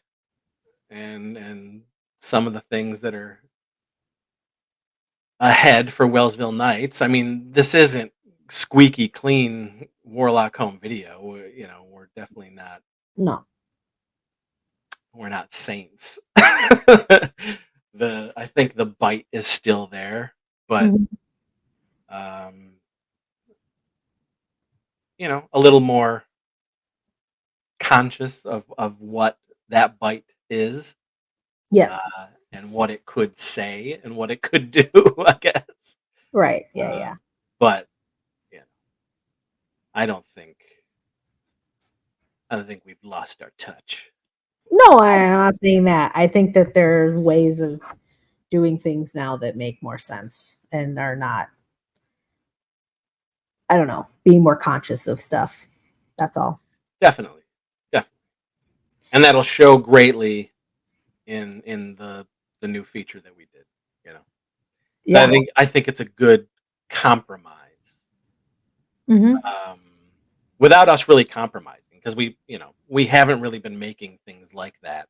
S2: and some of the things that are ahead for Wellsville Nights. I mean, this isn't squeaky clean Warlock home video. We're definitely not.
S1: No.
S2: We're not saints. I think the bite is still there, but
S1: Mhm.
S2: um, a little more conscious of what that bite is,
S1: Yes.
S2: and what it could say and what it could do. I guess,
S1: Right. Yeah. Yeah.
S2: um, but yeah, I don't think I don't think we've lost our touch.
S1: No, I'm not saying that. I think that there are ways of doing things now that make more sense and are not, I don't know, being more conscious of stuff. That's all.
S2: Definitely, definitely, and that'll show greatly in the new feature that we did. You know, so I
S1: Yeah.
S2: think I think it's a good compromise,
S1: Hmm.
S2: um, without us really compromising, because we haven't really been making things like that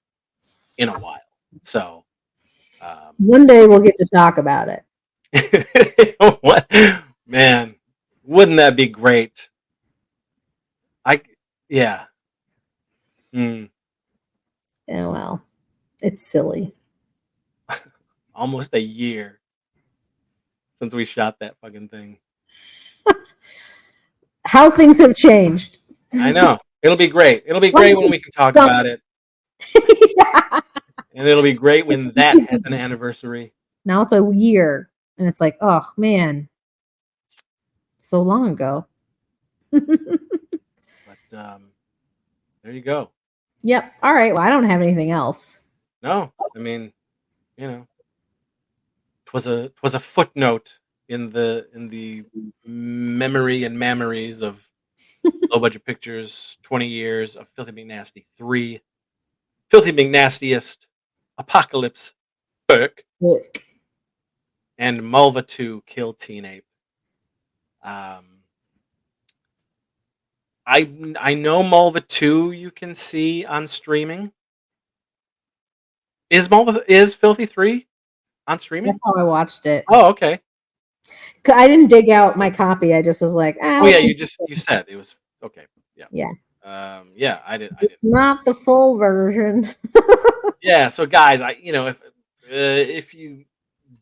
S2: in a while. So, um,
S1: One day we'll get to talk about it.
S2: what man, wouldn't that be great? I yeah, mm,
S1: Yeah, well, it's silly.
S2: almost a year since we shot that fucking thing.
S1: How things have changed.
S2: I know. It'll be great. It'll be
S1: One
S2: great when
S1: week.
S2: we can talk
S1: Well,
S2: about it,
S1: yeah.
S2: and it'll be great when that has an anniversary.
S1: Now it's a year, and it's like, oh man, so long ago.
S2: But there you go.
S1: Yep. All right. Well, I don't have anything else.
S2: No, I mean, you know, twas a footnote in the memory and memories of low budget pictures. 20 years of Filthy Mcnasty 3, Filthy Mcnastiest, Apocalypse Burke,
S1: Look.
S2: and Mulva 2 Kill Teenape. Um, I know Mulva 2 you can see on streaming. Is Filthy 3 on streaming?
S1: That's how I watched it.
S2: Oh, okay.
S1: I didn't dig out my copy. I just was like,
S2: Oh yeah,
S1: let's see.
S2: you said it was okay. Yeah.
S1: Yeah.
S2: Yeah, I did.
S1: It's not the full version.
S2: Yeah, so guys, if you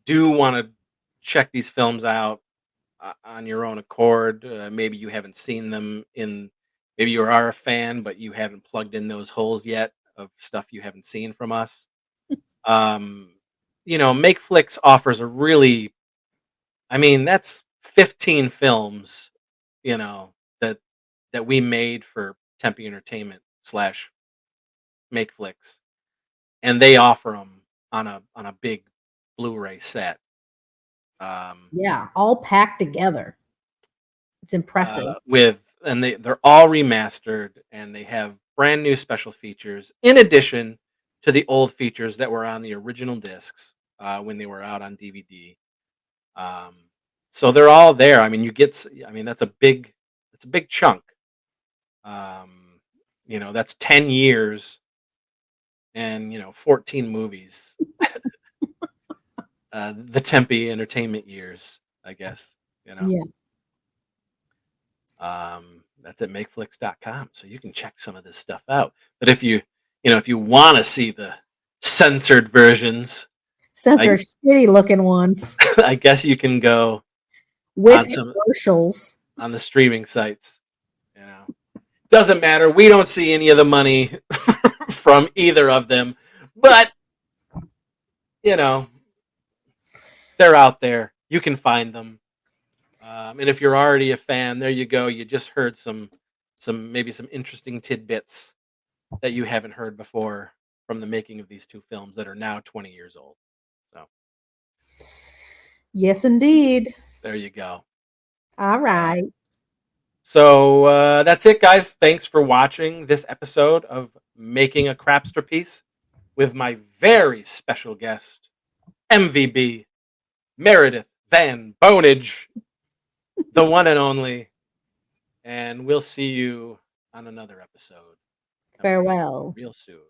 S2: do want to check these films out on your own accord, maybe you haven't seen them maybe you are a fan but you haven't plugged in those holes yet of stuff you haven't seen from us. Um, Make Flicks offers a really, I mean, that's 15 films, you know, that we made for Tempe Entertainment slash Make Flicks, and they offer them on a big Blu-ray set.
S1: Yeah, all packed together. It's impressive.
S2: They're all remastered, and they have brand new special features in addition to the old features that were on the original discs when they were out on DVD. Um, so they're all there. I mean, that's a big chunk. That's 10 years and 14 movies. The Tempe entertainment years, I guess.
S1: Yeah.
S2: That's at makeflix.com, so you can check some of this stuff out. But if you want to see the censored versions,
S1: Censored, shitty looking ones
S2: I guess you can go
S1: with commercials
S2: on the streaming sites. Doesn't matter. We don't see any of the money from either of them, but they're out there. You can find them. And if you're already a fan, there you go. You just heard maybe some interesting tidbits that you haven't heard before from the making of these two films that are now 20 years old. So,
S1: yes, indeed.
S2: There you go.
S1: All right.
S2: So that's it, guys. Thanks for watching this episode of Making a Crapsterpiece with my very special guest, MVB Meredith Van Bonage, the one and only. And we'll see you on another episode.
S1: Farewell.
S2: Real soon.